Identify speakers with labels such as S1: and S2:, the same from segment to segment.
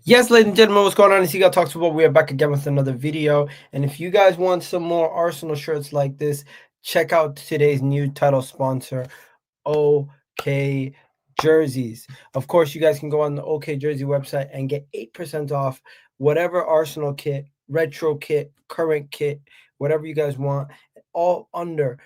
S1: Yes, ladies and gentlemen, what's going on? It's Egal Talks Football. We are back again with another video. And if you guys want some more Arsenal shirts like this, check out today's new title sponsor, OK Jerseys. Of course, you guys can go on the OK Jersey website and get 8% off whatever Arsenal kit, retro kit, current kit, whatever you guys want, all under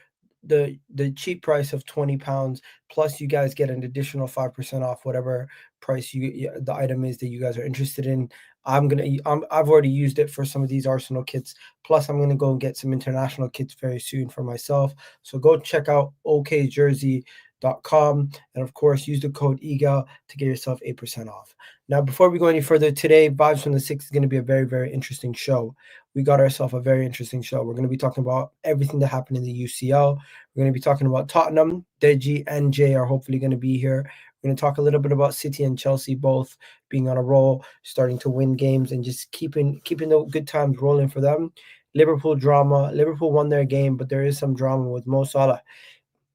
S1: the cheap price of £20. Plus, you guys get an additional 5% off whatever price the item is that you guys are interested in. I've already used it for some of these Arsenal kits. Plus, I'm gonna go and get some international kits very soon for myself. So go check out okjersey.com and of course use the code EGAL to get yourself 8% off. Now, before we go any further, today Vibes from the Six is going to be a very, very interesting show. We got ourselves a very interesting show. We're going to be talking about everything that happened in the UCL. We're going to be talking about Tottenham. Deji and Jay are hopefully going to be here. We're going to talk a little bit about City and Chelsea both being on a roll, starting to win games and just keeping the good times rolling for them. Liverpool drama. Liverpool won their game, but there is some drama with Mo Salah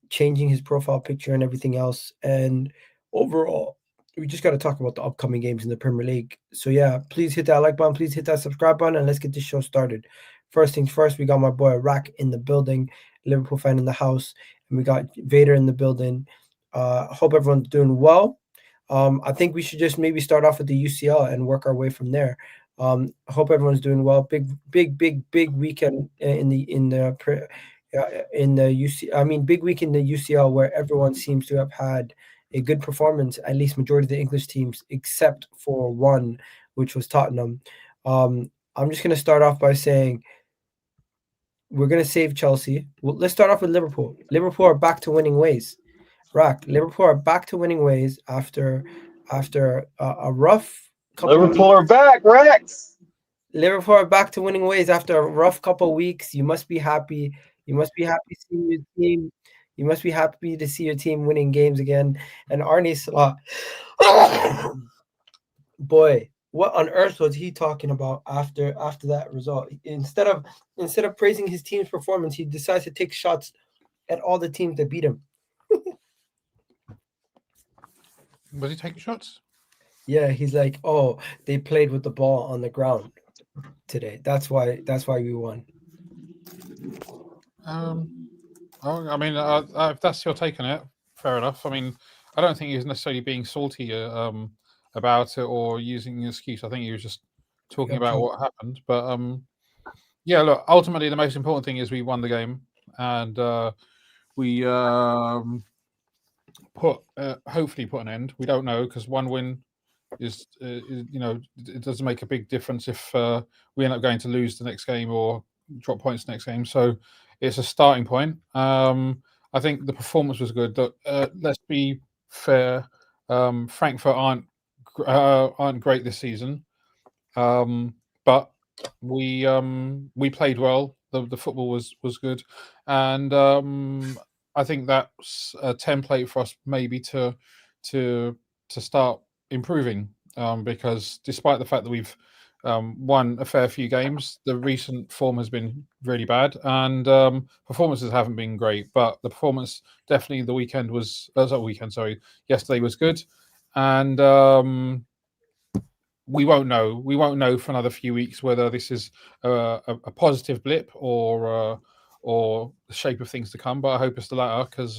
S1: changing his profile picture and everything else. And overall, we just got to talk about the upcoming games in the Premier League. So yeah, please hit that like button, please hit that subscribe button, and let's get this show started. First things first, we got my boy Rack in the building, Liverpool fan in the house, and we got Vader in the building. Hope everyone's doing well. I think we should just maybe start off with the UCL and work our way from there. Hope everyone's doing well. Big weekend in the UC. I mean, big week in the UCL where everyone seems to have had a good performance, at least majority of the English teams, except for one, which was Tottenham. I'm just going to start off by saying we're going to save Chelsea. Well, let's start off with Liverpool. Liverpool are back to winning ways. Liverpool are back to winning ways after a rough couple of
S2: Liverpool
S1: weeks.
S2: are back, Rex.
S1: Liverpool are back to winning ways after a rough couple of weeks. You must be happy. You must be happy seeing your team. You must be happy to see your team winning games again. And Arne Slot, boy, what on earth was he talking about after that result? Instead of praising his team's performance, he decides to take shots at all the teams that beat him.
S3: Was he taking shots?
S1: Yeah, he's like, oh, they played with the ball on the ground today. That's why we won.
S3: I mean, if that's your take on it, fair enough. I mean, I don't think he was necessarily being salty about it or using an excuse. I think he was just talking about what happened. But yeah, look, ultimately the most important thing is we won the game and we hopefully put an end. We don't know because one win is it doesn't make a big difference if we end up going to lose the next game or drop points next game. So it's a starting point. I think the performance was good. Let's be fair. Frankfurt aren't great this season, but we played well. The football was good, and I think that's a template for us maybe to start improving. Because despite the fact that we've won a fair few games, the recent form has been really bad, and performances haven't been great. But the performance definitely the weekend was yesterday was good, and we won't know. We won't know for another few weeks whether this is a positive blip or the shape of things to come. But I hope it's the latter because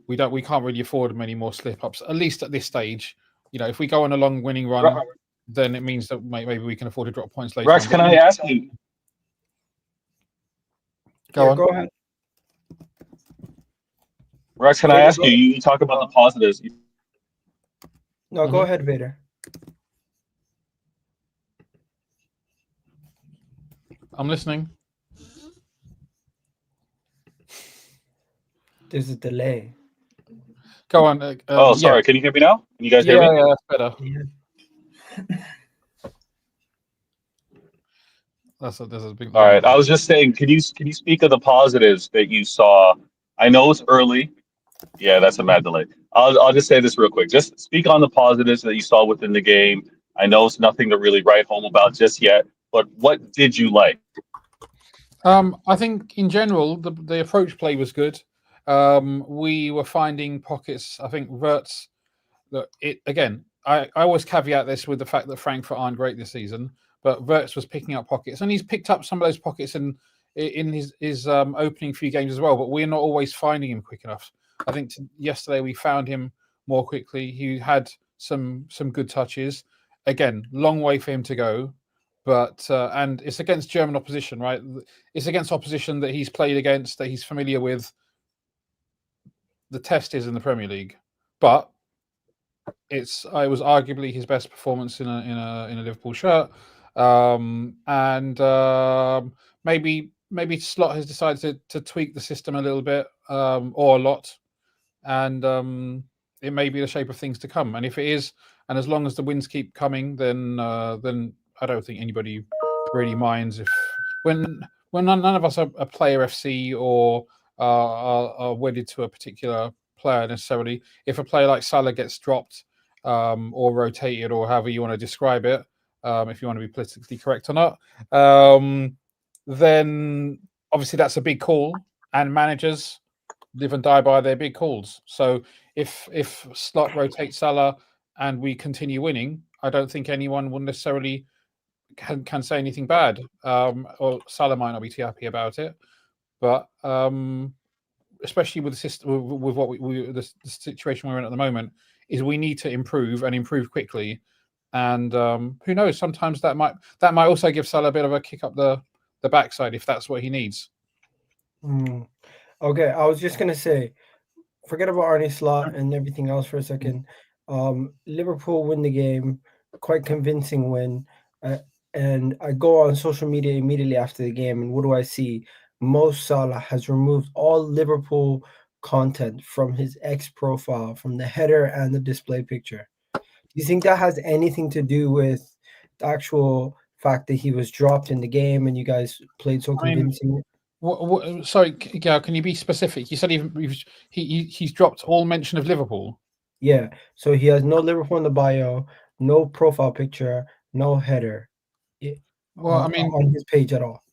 S3: we can't really afford many more slip ups, at least at this stage. If we go on a long winning run, then it means that maybe we can afford to drop points later.
S2: Rex, can I ask you?
S3: Go on.
S1: Go ahead.
S2: Rex, can I ask you? You talk about the positives.
S1: No, go ahead, Vader.
S3: I'm listening.
S1: There's a delay.
S3: Go on.
S2: Sorry. Yeah. Can you hear me now? Can you guys hear me?
S3: Yeah, that's better.
S1: Yeah.
S3: There's a big.
S2: All right. I was just saying, can you speak of the positives that you saw? I know it's early. Yeah, that's a mad delay. I'll just say this real quick. Just speak on the positives that you saw within the game. I know it's nothing to really write home about just yet, but what did you like?
S3: I think in general the approach play was good. We were finding pockets. I think Wirtz, I always caveat this with the fact that Frankfurt aren't great this season, but Wirtz was picking up pockets, and he's picked up some of those pockets in his opening few games as well. But we're not always finding him quick enough. I think yesterday we found him more quickly. He had some good touches. Again, long way for him to go, but and it's against German opposition, right? It's against opposition that he's played against, that he's familiar with. The test is in the Premier League, but it was arguably his best performance in a Liverpool shirt, maybe Slot has decided to tweak the system a little bit or a lot, and it may be the shape of things to come. And if it is, and as long as the wins keep coming, then I don't think anybody really minds if when none of us are player FC or are wedded to a particular player necessarily. If a player like Salah gets dropped or rotated, or however you want to describe it, if you want to be politically correct or not, then obviously that's a big call, and managers live and die by their big calls. So if Slot rotates Salah and we continue winning, I don't think anyone will necessarily can say anything bad. Or Salah might not be too happy about it, but especially with the system, with what the situation we're in at the moment, is we need to improve and improve quickly. And who knows? Sometimes that might also give Salah a bit of a kick up the backside if that's what he needs.
S1: Okay, I was just gonna say, forget about Arne Slot and everything else for a second. Liverpool win the game, quite convincing win. And I go on social media immediately after the game, and what do I see? Mo Salah has removed all Liverpool content from his X profile, from the header and the display picture. Do you think that has anything to do with the actual fact that he was dropped in the game and you guys played so convincing?
S3: Sorry, Gal, can you be specific? You said he's dropped all mention of Liverpool.
S1: Yeah, so he has no Liverpool in the bio, no profile picture, no header. On his page at all.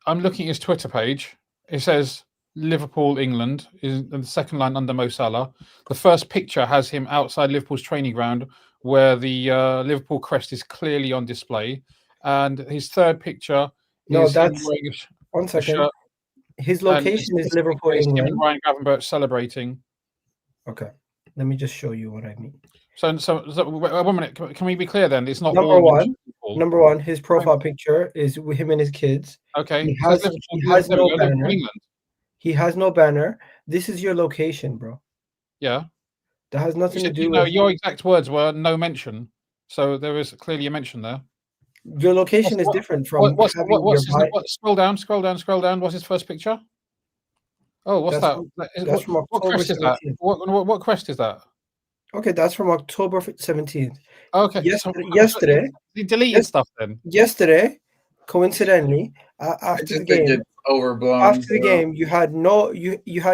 S3: I'm looking at his Twitter page. It says Liverpool, England is the second line under Mo Salah. The first picture has him outside Liverpool's training ground, where the Liverpool crest is clearly on display, and his third picture is
S1: that's
S3: him wearing
S1: one second. His location is Liverpool, England.
S3: Him and Ryan Gravenberch celebrating.
S1: Okay, let me just show you what I mean.
S3: So 1 minute. Can we be clear then? It's not
S1: number one. His profile picture is with him and his kids.
S3: Okay.
S1: He has no banner. He has no banner. This is your location, bro.
S3: Yeah.
S1: That has nothing to do with.
S3: Your exact words were no mention. So there is clearly a mention there.
S1: Your location is different from.
S3: Scroll down. What's his first picture? Oh, what's that?
S1: That's from October.
S3: What crest is that? What crest is that?
S1: Okay, that's from October 17th.
S3: Okay.
S1: Yesterday.
S3: You deleted stuff then.
S1: Yesterday, coincidentally, after the game,
S4: overblown.
S1: After the game, you had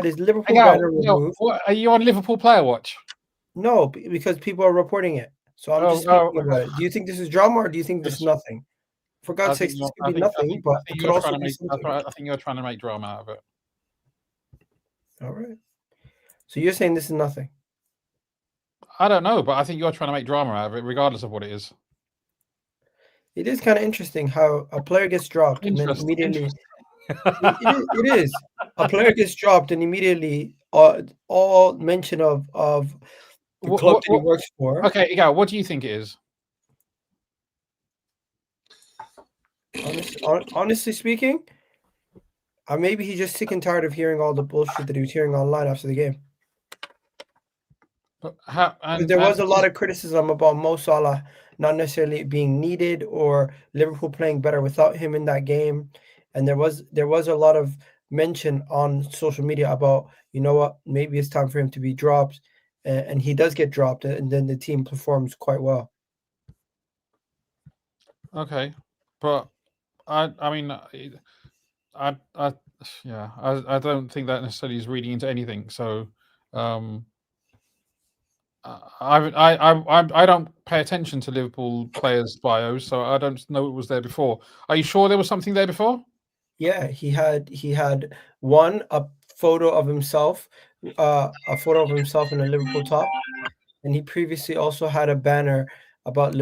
S1: his Liverpool banner removed.
S3: Are you on Liverpool Player Watch?
S1: No, because people are reporting it. So I'm just speaking about it. Do you think this is drama, or do you think this is nothing? For God's sake, this could be nothing, but it could also be something.
S3: I think you're trying to make drama out of it.
S1: All right. So you're saying this is nothing?
S3: I don't know, but I think you're trying to make drama out of it, regardless of what it is.
S1: It is kind of interesting how a player gets dropped and then immediately. It is. A player gets dropped and immediately all mention of the club that he works for.
S3: Okay, Egal, what do you think it is?
S1: Honestly speaking, maybe he's just sick and tired of hearing all the bullshit that he was hearing online after the game. There was a lot of criticism about Mo Salah not necessarily being needed or Liverpool playing better without him in that game, and there was a lot of mention on social media about, you know what, maybe it's time for him to be dropped, and he does get dropped, and then the team performs quite well.
S3: Okay, but I don't think that necessarily is reading into anything. So. I don't pay attention to Liverpool players' bios, so I don't know it was there before. Are you sure there was something there before?
S1: Yeah, he had a photo of himself in a Liverpool top, and he previously also had a banner about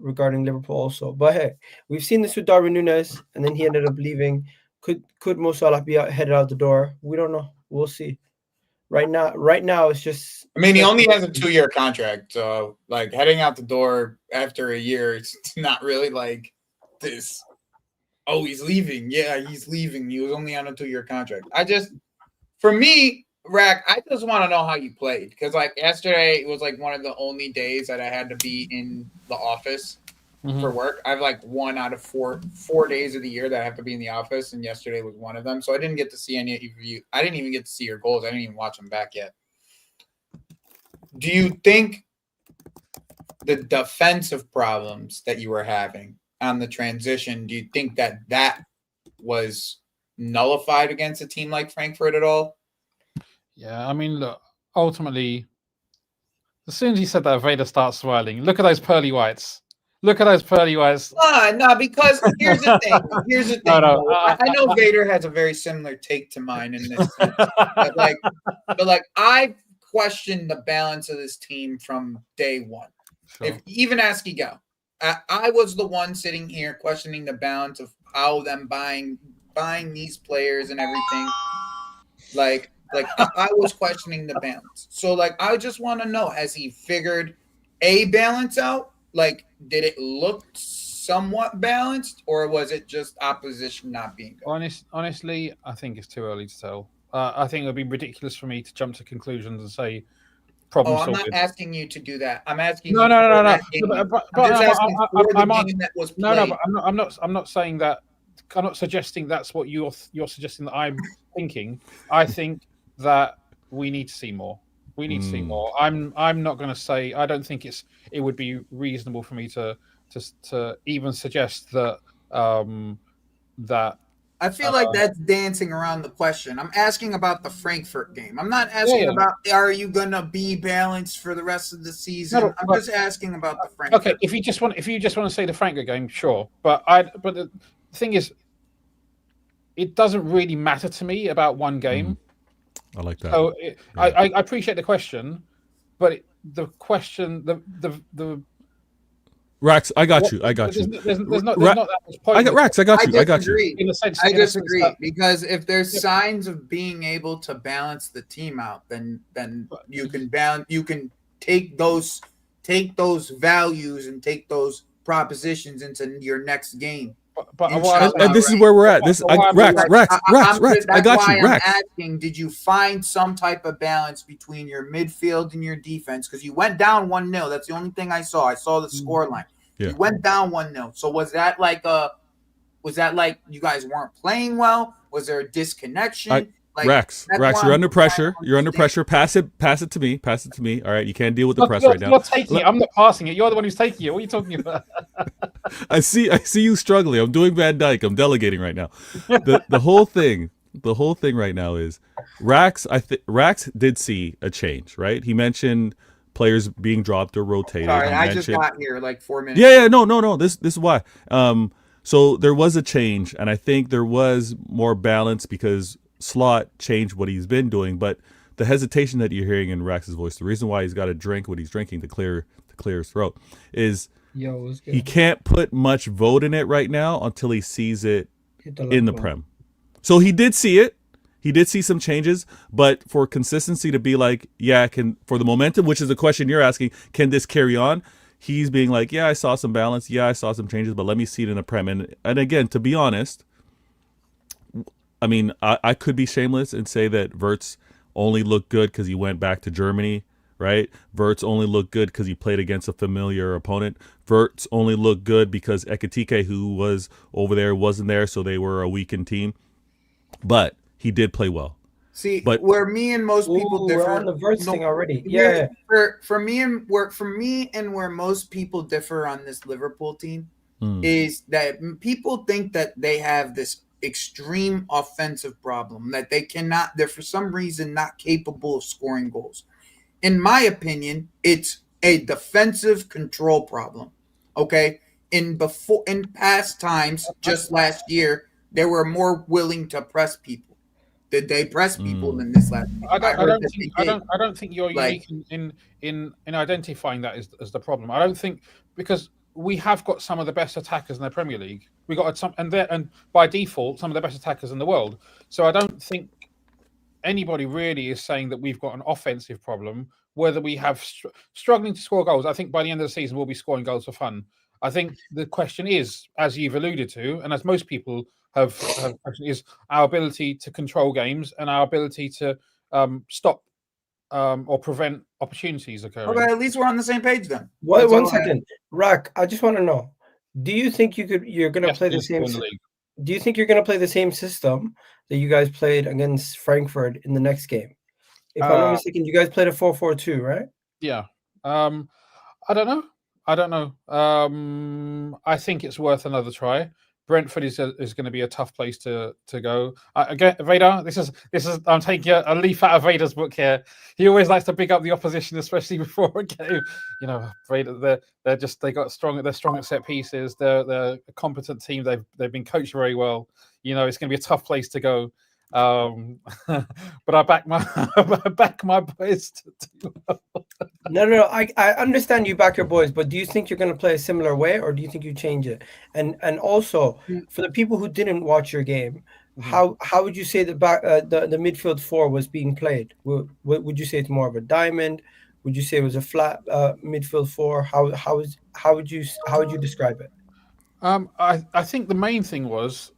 S1: regarding Liverpool also. But hey, we've seen this with Darwin Núñez, and then he ended up leaving. Could Mo Salah be headed out the door? We don't know. We'll see. Right now, it's just.
S4: I mean, he only has a 2-year contract, so like heading out the door after a year, it's not really like this. Oh, he's leaving. Yeah, he's leaving. He was only on a 2-year contract. For me, Rack, I just want to know how you played, because like yesterday it was like one of the only days that I had to be in the office for work. I have like 1 out of 4 days of the year that I have to be in the office, and yesterday was one of them. So I didn't get to see any of you. I didn't even get to see your goals. I didn't even watch them back yet. Do you think the defensive problems that you were having on the transition, do you think that was nullified against a team like Frankfurt at all?
S3: Yeah, I mean, look, ultimately, as soon as you said that, Vader starts smiling. Look at those pearly whites. Look at those pearly whites.
S4: No, because here's the thing.
S3: No,
S4: I know Vader has a very similar take to mine in this sense. but I questioned the balance of this team from day one.
S3: Sure.
S4: If even ask Egal, I was the one sitting here questioning the balance of how them buying these players and everything. Like I was questioning the balance. So like I just want to know, has he figured a balance out? Like, did it look somewhat balanced, or was it just opposition not being good?
S3: Honestly, I think it's too early to tell. I think it would be ridiculous for me to jump to conclusions and say problem solved.
S4: I'm not asking you to do that. I'm asking
S3: no.
S4: you.
S3: I'm not saying that. I'm not suggesting that's what you're suggesting that I'm thinking. I think that we need to see more. We need to see more. I'm not going to say. I don't think it would be reasonable for me to even suggest that that.
S4: I feel like that's dancing around the question. I'm asking about the Frankfurt game. I'm not asking about are you going to be balanced for the rest of the season. I'm just asking about the Frankfurt.
S3: Okay, if you just want to say the Frankfurt game, sure. But the thing is, it doesn't really matter to me about one game.
S5: I like that.
S3: So I appreciate the question, but the question, the
S5: Rax, I got you.
S3: There's not that much point.
S5: Rax, I got you.
S3: In a sense,
S4: I disagree because if there's signs of being able to balance the team out, then you can take those values and take those propositions into your next game.
S5: And this is where we're at. Rax, I got you. Rax,
S4: I'm asking, did you find some type of balance between your midfield and your defense? Because you went down 1-0. That's the only thing I saw. I saw the score line. Yeah. You went down 1-0. So was that like you guys weren't playing well? Was there a disconnection?
S5: Rax, you're under pressure. You're under pressure. Pass it to me. All right, you can't deal with the press right now.
S3: You're taking it. I'm not passing it. You're the one who's taking it. What are you talking about?
S5: I see you struggling. I'm doing Van Dyke. I'm delegating right now. The whole thing right now is Rax. Rax did see a change, right? He mentioned players being dropped or rotated.
S4: Sorry, I just got here like 4 minutes.
S5: Yeah. No. This is why. So there was a change, and I think there was more balance because Slot changed what he's been doing, but the hesitation that you're hearing in Rax's voice, the reason why he's got to drink what he's drinking to clear his throat, is he can't put much vote in it right now until he sees it in the Prem. So he did see it. He did see some changes, but for consistency to be like, for the momentum, which is the question you're asking, can this carry on? He's being like, I saw some balance. I saw some changes, but let me see it in the Prem. And again, to be honest, I mean, I could be shameless and say that Wirtz only looked good because he went back to Germany, right? Wirtz only looked good because he played against a familiar opponent. Wirtz only looked good because Ekitike, who was over there, wasn't there, so they were a weakened team. But he did play well.
S4: See, where me and most people differ.
S1: We're on the Wirtz thing already.
S4: For me and where most people differ on this Liverpool team is that people think that they have this extreme offensive problem, that they're for some reason not capable of scoring goals. In my opinion, it's a defensive control problem. Okay, in past times, just last year, they were more willing to press people. Did they press people in this last game?
S3: I don't think you're
S4: Like-
S3: unique in identifying that as the problem. I don't think, because we have got some of the best attackers in the Premier League. We got some, and by default, some of the best attackers in the world. So I don't think anybody really is saying that we've got an offensive problem. Whether we have struggling to score goals, I think by the end of the season we'll be scoring goals for fun. I think the question is, as you've alluded to, and as most people have questioned, is our ability to control games and our ability to stop or prevent opportunities occurring.
S4: Okay, at least we're on the same page then.
S1: Well, one second, Rack. I just want to know: do you think you're going to
S3: Yes,
S1: play the
S3: please,
S1: same?
S3: in the league.
S1: Do you think you're going to play the same system that you guys played against Frankfurt in the next game? If I'm not mistaken, you guys played a 4-4-2, right?
S3: Yeah. I don't know. I think it's worth another try. Brentford is going to be a tough place to go. Again, Vader, this is I'm taking a leaf out of Vader's book here. He always likes to big up the opposition, especially before a game. You know, Vader, they're strong at set pieces. They're a competent team. They've been coached very well. You know, it's going to be a tough place to go. But I back my boys to do well.
S1: No. I understand you back your boys, but do you think you're going to play a similar way, or do you think you change it? And also, for the people who didn't watch your game, how would you say the midfield four was being played? Would you say it's more of a diamond? Would you say it was a flat midfield four? How would you describe it?
S3: I think the main thing was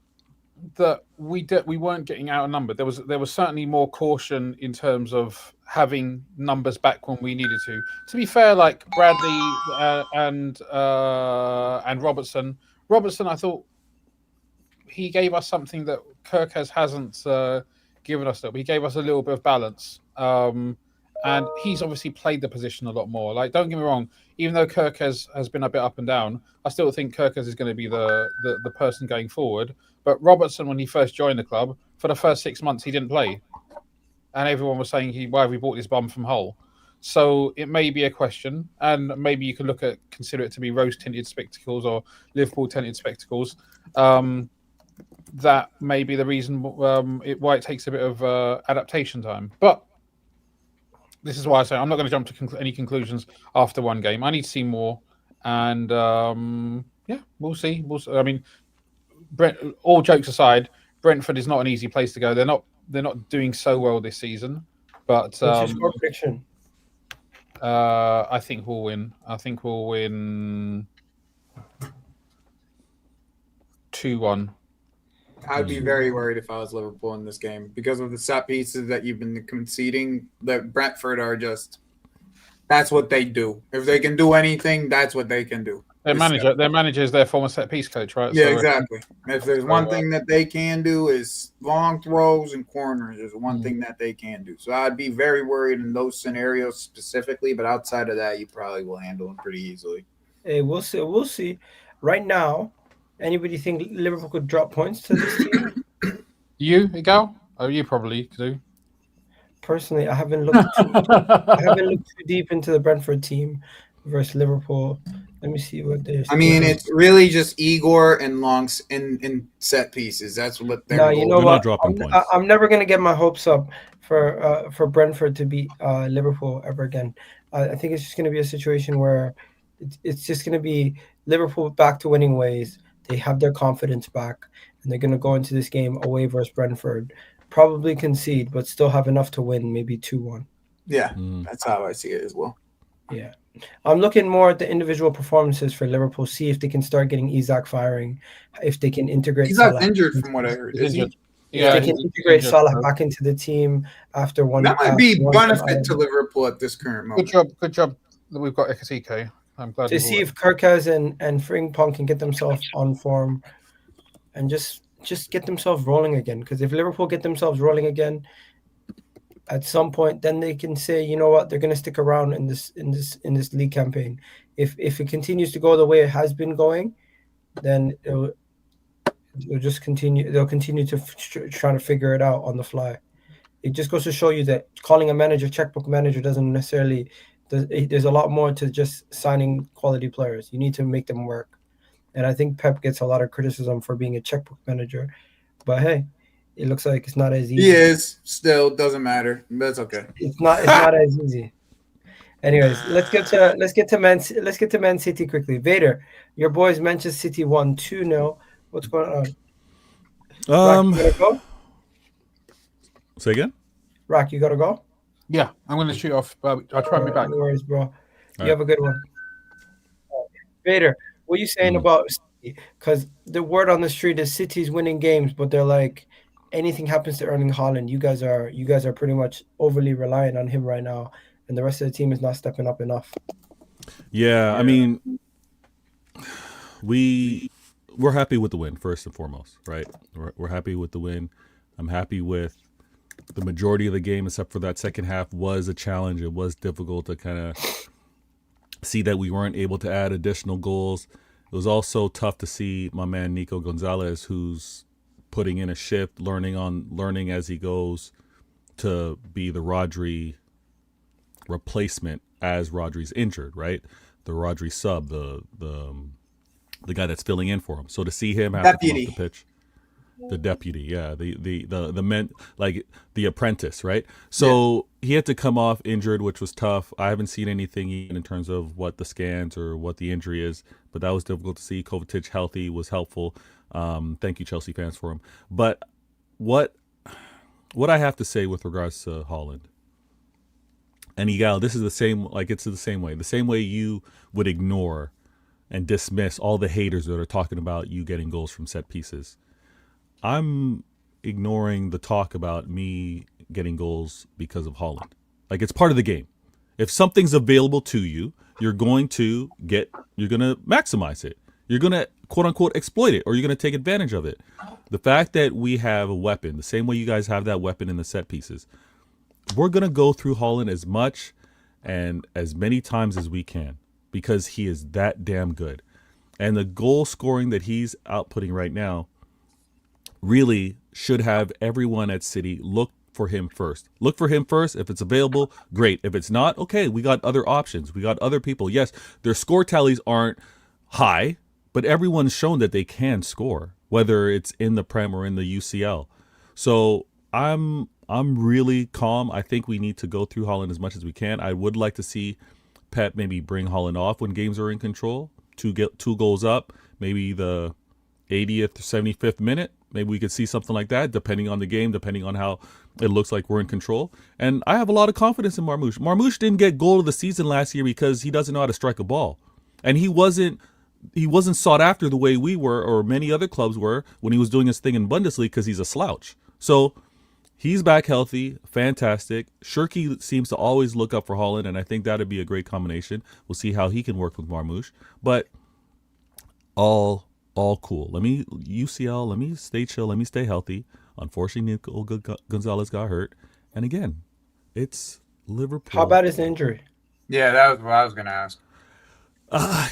S3: that we weren't getting outnumbered. There was certainly more caution in terms of having numbers back when we needed to. To be fair, like Bradley and Robertson, I thought he gave us something that Gyökeres hasn't given us. He gave us a little bit of balance. And he's obviously played the position a lot more. Like, don't get me wrong, even though Gyökeres has been a bit up and down, I still think Gyökeres is going to be the person going forward. But Robertson, when he first joined the club, for the first 6 months, he didn't play. And everyone was saying, why have we bought this bum from Hull? So it may be a question, and maybe you could consider it to be rose-tinted spectacles or Liverpool-tinted spectacles. That may be the reason why it takes a bit of adaptation time. But this is why I say I'm not going to jump to any conclusions after one game. I need to see more, and we'll see. I mean, all jokes aside, Brentford is not an easy place to go. They're not doing so well this season, but
S1: what's your score prediction?
S3: I think we'll win. I think we'll win 2-1.
S4: I'd be very worried if I was Liverpool in this game because of the set pieces that you've been conceding. That Brentford are that's what they do. If they can do anything, that's what they can do.
S3: Their manager is their former set piece coach, right?
S4: Yeah, so, exactly. If there's one thing that they can do is long throws and corners is one thing that they can do. So I'd be very worried in those scenarios specifically, but outside of that, you probably will handle them pretty easily.
S1: Hey, we'll see. We'll see. Right now, anybody think Liverpool could drop points to this team?
S3: You, Egal? Oh, you probably do.
S1: Personally, I haven't looked too deep into the Brentford team versus Liverpool. Let me see what they're.
S4: I mean, it's really just Igor and longs in set pieces. That's what they're.
S1: No, you know what?
S5: Points.
S1: I'm never gonna get my hopes up for Brentford to beat Liverpool ever again. I think it's just gonna be a situation where it's just gonna be Liverpool back to winning ways. They have their confidence back, and they're gonna go into this game away versus Brentford, probably concede, but still have enough to win, maybe 2-1.
S4: Yeah, that's how I see it as well.
S1: Yeah. I'm looking more at the individual performances for Liverpool, see if they can start getting Isak firing, if they can integrate
S4: Isak's injured from what I heard. Is he?
S1: Yeah, if they can integrate Salah back into the team after one.
S4: That might be benefit to Liverpool at this current moment.
S3: Good job that we've got Ekatike. I'm glad
S1: to see if Gyökeres and Frimpong can get themselves on form and just get themselves rolling again. Because if Liverpool get themselves rolling again, at some point, then they can say, you know what, they're going to stick around in this league campaign. If it continues to go the way it has been going, then it'll just continue. They'll continue to try to figure it out on the fly. It just goes to show you that calling a manager checkbook manager doesn't necessarily. There's a lot more to just signing quality players. You need to make them work. And I think Pep gets a lot of criticism for being a checkbook manager. But hey, It looks like it's not as easy.
S4: He is still doesn't matter. That's okay.
S1: It's not as easy. Anyways, let's get to Man City quickly. Vader, your boys Manchester City won 2-0. What's going on? Rock, you gotta go?
S5: Say again?
S1: Rock, you gotta go?
S3: Yeah, I'm going to shoot off. I'll try and be back.
S1: No worries, bro. You
S5: right.
S1: have a good one. Vader, what are you saying about City? Because the word on the street is City's winning games, but they're like, anything happens to Erling Haaland, you guys are pretty much overly reliant on him right now, and the rest of the team is not stepping up enough.
S5: Yeah, I mean, we're happy with the win first and foremost, right? We're happy with the win. I'm happy with the majority of the game, except for that second half was a challenge. It was difficult to kind of see that we weren't able to add additional goals. It was also tough to see my man Nico Gonzalez, who's putting in a shift, learning as he goes to be the Rodri replacement as Rodri's injured, right? The Rodri sub, the guy that's filling in for him. So to see him have to come off the pitch, the deputy, yeah, the men, like the apprentice, right? So he had to come off injured, which was tough. I haven't seen anything even in terms of what the scans or what the injury is, but that was difficult to see. Kovacic healthy was helpful. Thank you, Chelsea fans, for him. But what I have to say with regards to Haaland and Egal, this is the same. Like, it's the same way you would ignore and dismiss all the haters that are talking about you getting goals from set pieces. I'm ignoring the talk about me getting goals because of Haaland. Like, it's part of the game. If something's available to you, you're going to maximize it. You're going to, quote unquote, exploit it, or you're going to take advantage of it. The fact that we have a weapon, the same way you guys have that weapon in the set pieces, we're going to go through Haaland as much and as many times as we can because he is that damn good. And the goal scoring that he's outputting right now really should have everyone at City look for him first. Look for him first. If it's available, great. If it's not, okay, we got other options. We got other people. Yes, their score tallies aren't high, but everyone's shown that they can score, whether it's in the Prem or in the UCL. So I'm really calm. I think we need to go through Haaland as much as we can. I would like to see Pep maybe bring Haaland off when games are in control to get 2 goals up, maybe the 80th or 75th minute. Maybe we could see something like that, depending on the game, depending on how it looks like we're in control. And I have a lot of confidence in Marmoush. Marmoush didn't get goal of the season last year because he doesn't know how to strike a ball. And he wasn't sought after the way we were or many other clubs were when he was doing his thing in Bundesliga because he's a slouch. So he's back healthy, fantastic. Shirky seems to always look up for Haaland, and I think that would be a great combination. We'll see how he can work with Marmoush. But all cool. Let me stay chill. Let me stay healthy. Unfortunately, Nico Gonzalez got hurt. And again, it's Liverpool.
S1: How bad is the injury?
S4: Yeah, that was what I was gonna ask.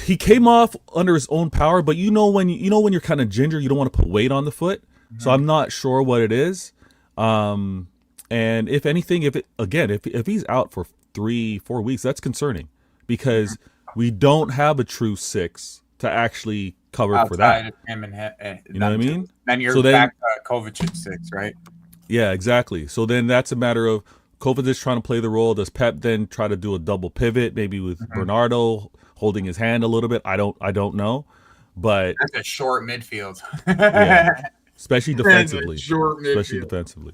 S5: He came off under his own power, but when you're kind of ginger, you don't want to put weight on the foot. Mm-hmm. So I'm not sure what it is. And if anything, if he's out for 3-4 weeks, that's concerning because we don't have a true 6 to actually cover outside for that.
S4: Him and
S5: you know what I mean?
S4: Then you're back to Kovacic 6, right?
S5: Yeah, exactly. So then that's a matter of Kovacic trying to play the role. Does Pep then try to do a double pivot, maybe with Bernardo holding his hand a little bit? I don't know, but
S4: that's a short midfield.
S5: Yeah, especially defensively. Defensively.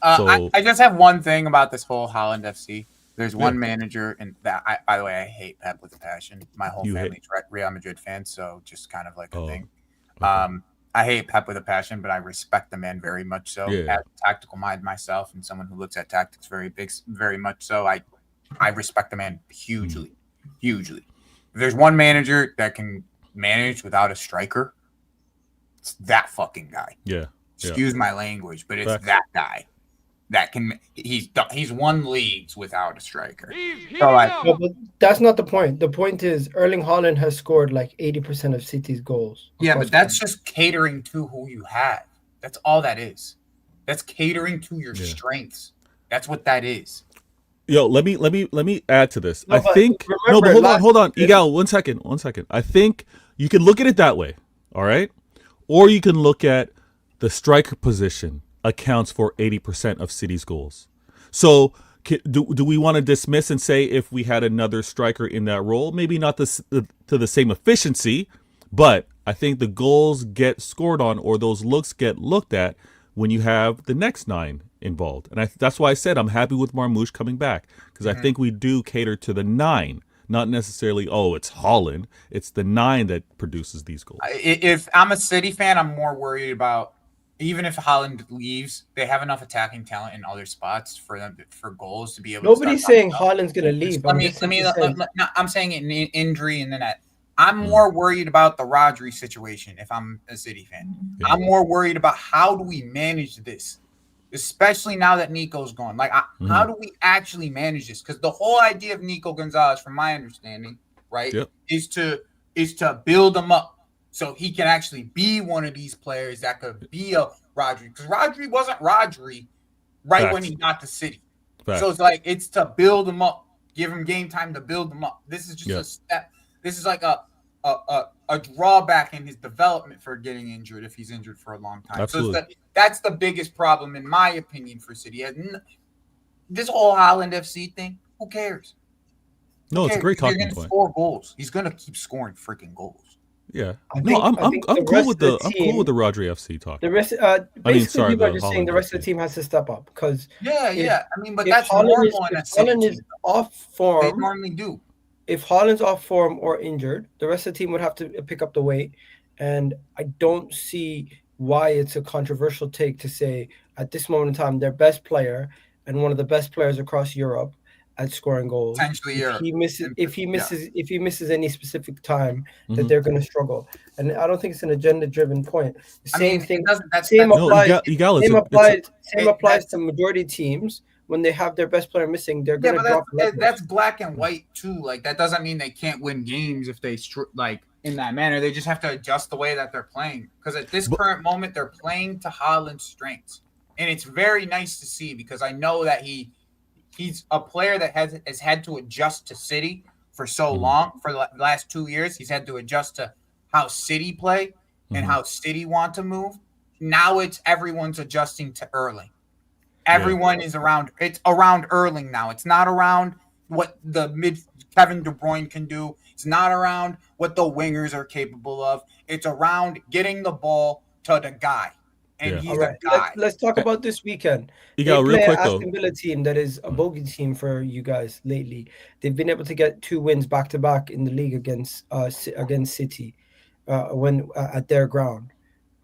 S4: I just have one thing about this whole Haaland FC. There's one manager, and that. By the way, I hate Pep with a passion. My whole family's Real Madrid fans, so just kind of like a thing. Okay. I hate Pep with a passion, but I respect the man very much so.
S5: Yeah.
S4: As a tactical mind myself, and someone who looks at tactics very much so. I respect the man hugely. If there's one manager that can manage without a striker, it's that fucking guy.
S5: Yeah.
S4: Excuse my language, but it's that guy. That can he's won leagues without a striker.
S1: No, but that's not the point. The point is Erling Haaland has scored like 80% of City's goals.
S4: Yeah, but that's just catering to who you have. That's all that is. That's catering to your strengths. That's what that is.
S5: Yo, let me add to this.
S1: No,
S5: but hold on. Egal, one second. I think you can look at it that way, all right? Or you can look at the striker position accounts for 80% of City's goals. So do we want to dismiss and say if we had another striker in that role, maybe not to the same efficiency, but I think the goals get scored on or those looks get looked at when you have the next 9 involved. And that's why I said I'm happy with Marmoush coming back, because I think we do cater to the 9, not necessarily, it's Haaland. It's the 9 that produces these goals.
S4: If I'm a City fan, I'm more worried about, even if Haaland leaves, they have enough attacking talent in other spots for them for goals to be able.
S1: Nobody's saying Haaland's going to leave.
S4: I'm saying an injury and then that. I'm more worried about the Rodri situation if I'm a City fan. Yeah. I'm more worried about how do we manage this, especially now that Nico's gone. Like, how do we actually manage this? Because the whole idea of Nico Gonzalez, from my understanding, right, is to build him up so he can actually be one of these players that could be a Rodri. Because Rodri wasn't Rodri when he got to City. So it's to build him up, give him game time to build him up. This is just a step. This is like a drawback in his development for getting injured if he's injured for a long time.
S5: Absolutely.
S4: So that's the biggest problem, in my opinion, for City. This whole Haaland FC thing, who cares?
S5: No, it's a great talking point.
S4: He's going to score goals. He's going to keep scoring freaking goals.
S5: Yeah. I'm cool with the Rodri FC talk.
S1: The rest, basically, people are just saying the rest of the team has to step up because.
S4: Yeah. I mean, but that's normal in a City.
S1: Haaland is off form.
S4: They normally do.
S1: If Haaland's off form or injured, the rest of the team would have to pick up the weight. And I don't see why it's a controversial take to say at this moment in time, their best player and one of the best players across Europe at scoring goals.
S4: Potentially,
S1: if he misses any specific time, that they're going to struggle. And I don't think it's an agenda-driven point. Same applies to majority teams. When they have their best player missing, they're going to drop.
S4: That's black and white too. Like, that doesn't mean they can't win games if they in that manner. They just have to adjust the way that they're playing. Because at this current moment, they're playing to Haaland's strengths, and it's very nice to see because I know that he's a player that has had to adjust to City for so long. For the last 2 years, he's had to adjust to how City play and how City want to move. Now everyone's adjusting to Erling. Everyone is around. It's around Erling now. It's not around what the Kevin De Bruyne can do. It's not around what the wingers are capable of. It's around getting the ball to the guy, and he's the guy.
S1: Let's talk about this weekend.
S5: Real quick though.
S1: Aston Villa team that is a bogey team for you guys lately. They've been able to get 2 wins back to back in the league against City, when at their ground.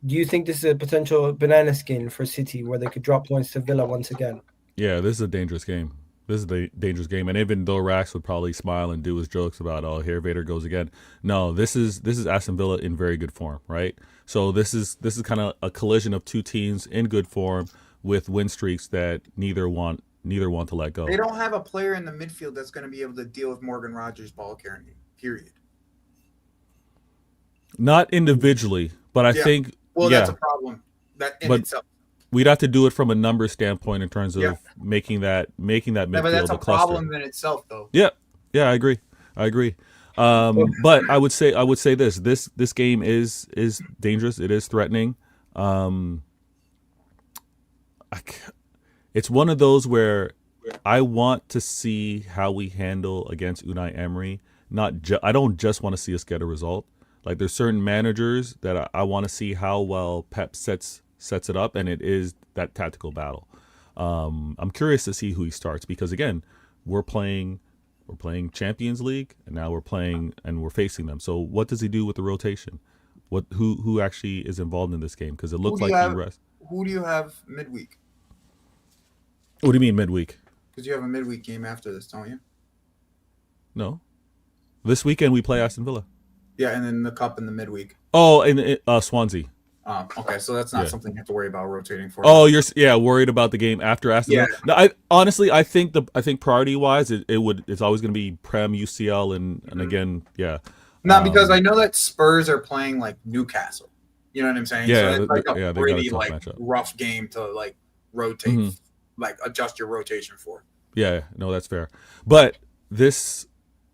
S1: Do you think this is a potential banana skin for City where they could drop points to Villa once again?
S5: Yeah, this is a dangerous game. And even though Rax would probably smile and do his jokes about, here Vader goes again. No, this is Aston Villa in very good form, right? So this is kind of a collision of 2 teams in good form with win streaks that neither want to let go.
S4: They don't have a player in the midfield that's going to be able to deal with Morgan Rogers' ball carrying. Period.
S5: Not individually, but I think.
S4: Well, that's a problem. Itself.
S5: We'd have to do it from a number standpoint in terms of making that midfield
S4: but that's a
S5: cluster.
S4: problem in itself, though.
S5: Yeah, I agree. But I would say this game is dangerous. It is threatening. It's one of those where I want to see how we handle against Unai Emery. I don't just want to see us get a result. Like, there's certain managers that I want to see how well Pep sets it up, and it is that tactical battle. I'm curious to see who he starts because, again, we're playing Champions League, and now we're facing them. So what does he do with the rotation? Who actually is involved in this game? Because it looks like he rests.
S4: Who do you have midweek?
S5: What do you mean midweek?
S4: Because you have a midweek game after this, don't you?
S5: No. This weekend we play Aston Villa.
S4: Yeah, and then the cup in the midweek.
S5: Oh, and Swansea.
S4: Okay, so that's not something you have to worry about rotating for.
S5: Oh, you're worried about the game after Aston Villa. No, I think priority wise, it's always going to be Prem, UCL, and again,
S4: No, because I know that Spurs are playing like Newcastle. You know what I'm saying?
S5: Yeah,
S4: so it's like a pretty
S5: matchup.
S4: rough game to rotate, adjust your rotation for.
S5: Yeah, no, that's fair. But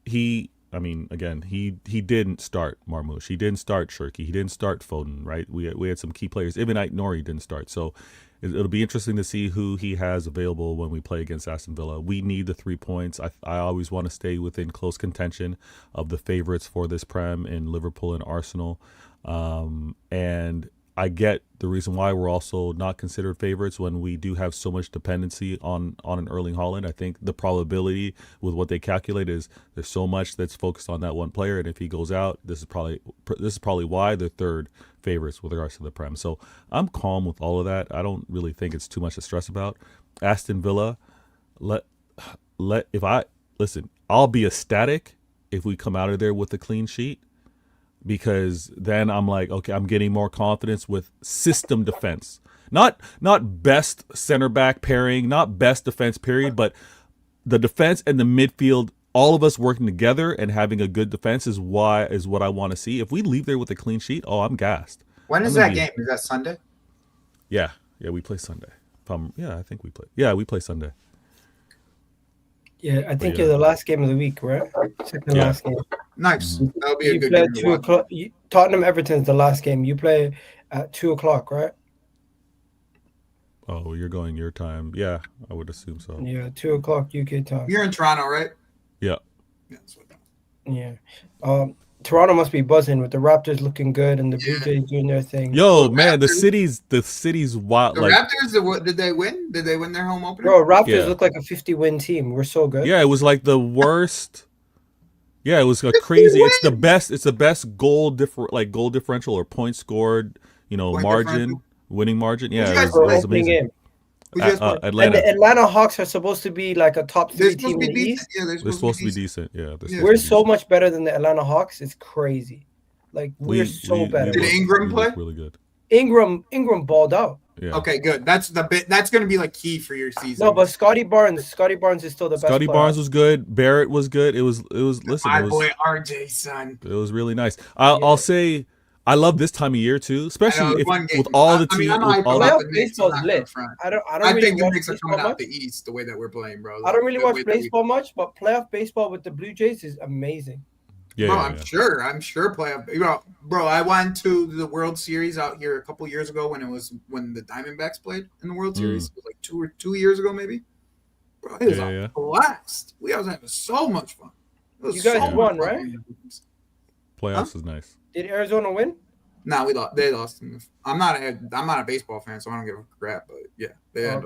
S5: he didn't start Marmoush. He didn't start Shirky. He didn't start Foden, right? We had some key players. Even Ait Nori didn't start. So It'll be interesting to see who he has available when we play against Aston Villa. We need the 3 points. I always want to stay within close contention of the favorites for this Prem in Liverpool and Arsenal. And I get the reason why we're also not considered favorites when we do have so much dependency on an Erling Haaland. I think the probability with what they calculate is there's so much that's focused on that one player, and if he goes out, this is probably why they're third favorites with regards to the Prem. So I'm calm with all of that. I don't really think it's too much to stress about. Aston Villa, I'll be ecstatic if we come out of there with a clean sheet, because then I'm like, okay, I'm getting more confidence with system defense. Not best center back pairing, not best defense period, but the defense and the midfield, all of us working together and having a good defense is what I want to see. If we leave there with a clean sheet, I'm gassed.
S4: When is that game? Is that Sunday?
S5: Yeah, we play Sunday. I think we play. Yeah, we play Sunday.
S1: Yeah, I think you're the last game of the week, right? Second last game.
S4: Nice. That'll be a good
S1: play
S4: game.
S1: at 2 o'clock. Tottenham Everton's the last game. You play at 2 o'clock, right?
S5: Oh, you're going your time. Yeah, I would assume so.
S1: Yeah, 2 o'clock UK time.
S4: You're in Toronto, right?
S5: Yeah.
S1: Yeah. Toronto must be buzzing with the Raptors looking good and the Blue Jays doing their thing.
S5: Yo, man, the city's wild.
S4: The Raptors, did they win? Did they win their home opener?
S1: Bro, Raptors look like a 50-win team. We're so good.
S5: Yeah, it was like the worst. Yeah, it was a crazy. It's the best. It's the best goal differential or points scored. Margin, winning margin. Yeah, it was amazing. Atlanta.
S1: And the Atlanta Hawks are supposed to be like a top 3 team in the East.
S4: Yeah,
S5: they're supposed to be decent. Yeah,
S1: we're so much better than the Atlanta Hawks. It's crazy. Like we're so better.
S4: Did Ingram play?
S5: Really good.
S1: Ingram balled out.
S5: Yeah.
S4: Okay, good. That's going to be like key for your season.
S1: No, but Scotty Barnes is still the best.
S5: Scotty Barnes was good. Barrett was good. It was. Listen,
S4: my boy RJ, son.
S5: It was really nice. I'll say. I love this time of year too, especially with all the teams.
S1: Baseball's lit.
S4: I think the Knicks are coming out the East the way that we're playing, bro.
S1: I don't really watch baseball much, but playoff baseball with the Blue Jays is amazing.
S5: Yeah,
S4: bro, I'm sure playoff. Bro, I went to the World Series out here a couple years ago when the Diamondbacks played in the World Series. It was like 2 years ago, maybe. Bro, it was a blast. We was having so much fun.
S1: You guys won, right?
S5: Playoffs is nice.
S1: Did Arizona win?
S4: No, we lost. They lost. I'm not a baseball fan, so I don't give a crap. But yeah, they had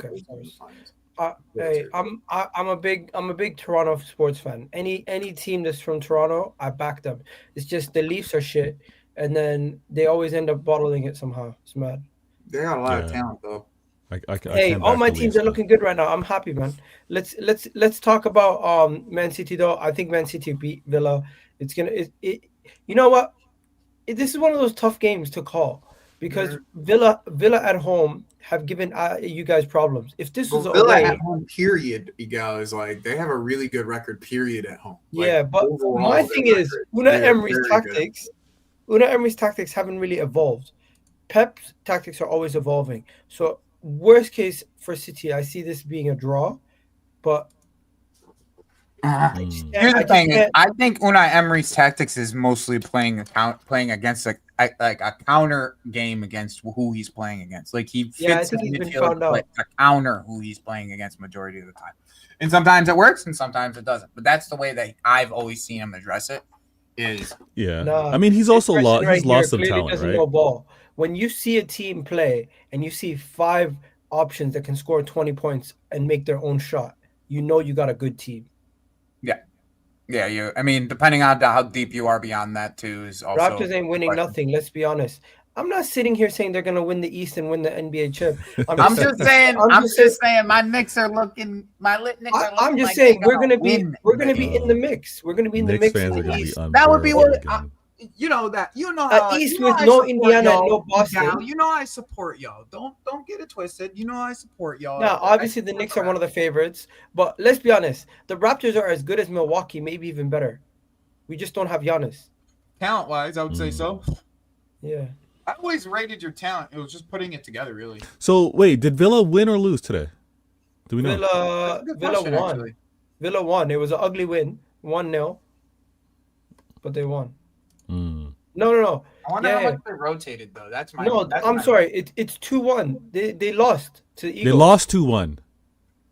S1: hey, I'm a big Toronto sports fan. Any team that's from Toronto, I back them. It's just the Leafs are shit, and then they always end up bottling it somehow. It's mad.
S4: They got a lot of talent though.
S1: Hey, all my teams are looking good right now. I'm happy, man. Let's talk about Man City though. I think Man City beat Villa. It's gonna. You know what? This is one of those tough games to call because Villa at home have given you guys problems. If this was
S4: Villa
S1: away,
S4: at home, period, Egal is like they have a really good record, period, at home.
S1: Yeah, but my thing is Unai Emery's tactics haven't really evolved. Pep's tactics are always evolving. So worst case for City, I see this being a draw, but.
S4: Here's the thing. I think Unai Emery's tactics is mostly playing against a counter game against who he's playing against. Like he fits in midfield like to counter who he's playing against majority of the time. And sometimes it works and sometimes it doesn't. But that's the way that I've always seen him address it.
S5: I mean, he's also lost some talent, right?
S1: Ball. When you see a team play and you see 5 options that can score 20 points and make their own shot, you know you got a good team.
S4: Yeah. I mean, depending on how deep you are beyond that, too, is also.
S1: Raptors ain't winning nothing. Let's be honest. I'm not sitting here saying they're gonna win the East and win the NBA chip.
S4: I'm just saying. My Knicks are looking.
S1: I'm just saying we're gonna be in the mix. We're gonna be in the mix.
S5: Fans are gonna be
S4: that would be what. How
S1: East with no Indiana and no Boston.
S4: I support y'all. Don't get it twisted. I support y'all.
S1: Now, obviously the Knicks are one of the favorites, but let's be honest. The Raptors are as good as Milwaukee, maybe even better. We just don't have Giannis.
S4: Talent-wise, I would say so.
S1: Yeah.
S4: I always rated your talent. It was just putting it together, really.
S5: So wait, did Villa win or lose today? Do we know?
S1: Villa won. Actually. Villa won. It was an ugly win, 1-0, but they won. No.
S4: I wonder
S1: Yeah,
S4: how much they rotated though. That's my.
S1: No,
S4: that's
S1: I'm
S4: my-
S1: sorry. It's 2-1. They lost to the
S5: They
S1: Eagles.
S5: lost 2-1.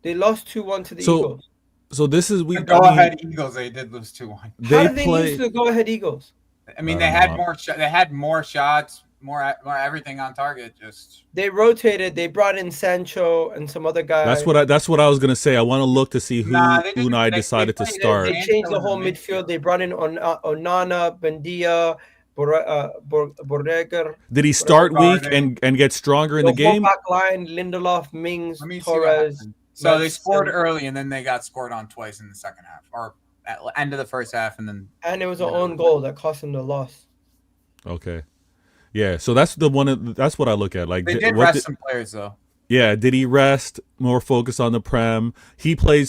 S1: They lost 2-1 to the
S5: So
S1: Eagles.
S5: so this is
S4: The go ahead Eagles. They did lose 2-1.
S1: How
S5: they
S1: did they lose
S5: play.
S1: to the go-ahead Eagles?
S4: I mean,
S5: I
S4: they
S5: don't
S4: had
S5: know.
S4: more. They had more shots, more everything on target. Just
S1: They rotated. They brought in Sancho and some other guy.
S5: That's what I was gonna say. I want to look to see who
S4: Nah, they didn't-
S5: Unai
S4: they
S5: decided to
S4: played-
S5: start.
S1: They changed the
S4: Sancho
S1: whole
S4: in the
S1: midfield. They brought in Onana, Bendia, Borreger.
S5: Did he start weak
S4: Garden.
S5: and get stronger in
S1: The
S5: the
S1: whole
S5: game?
S1: back line: Lindelof, Mings,
S4: Let me see what
S1: Torres.
S4: happened. So they
S1: Madsen.
S4: scored early, and then they got scored on twice in the second half, or at the end of the first half, and then
S1: And it was an own goal that cost them the loss.
S5: Okay, yeah. So that's the one. That's what I look at. Like,
S4: they did rest some players though.
S5: yeah. Did he rest? More focus on the Prem. He played.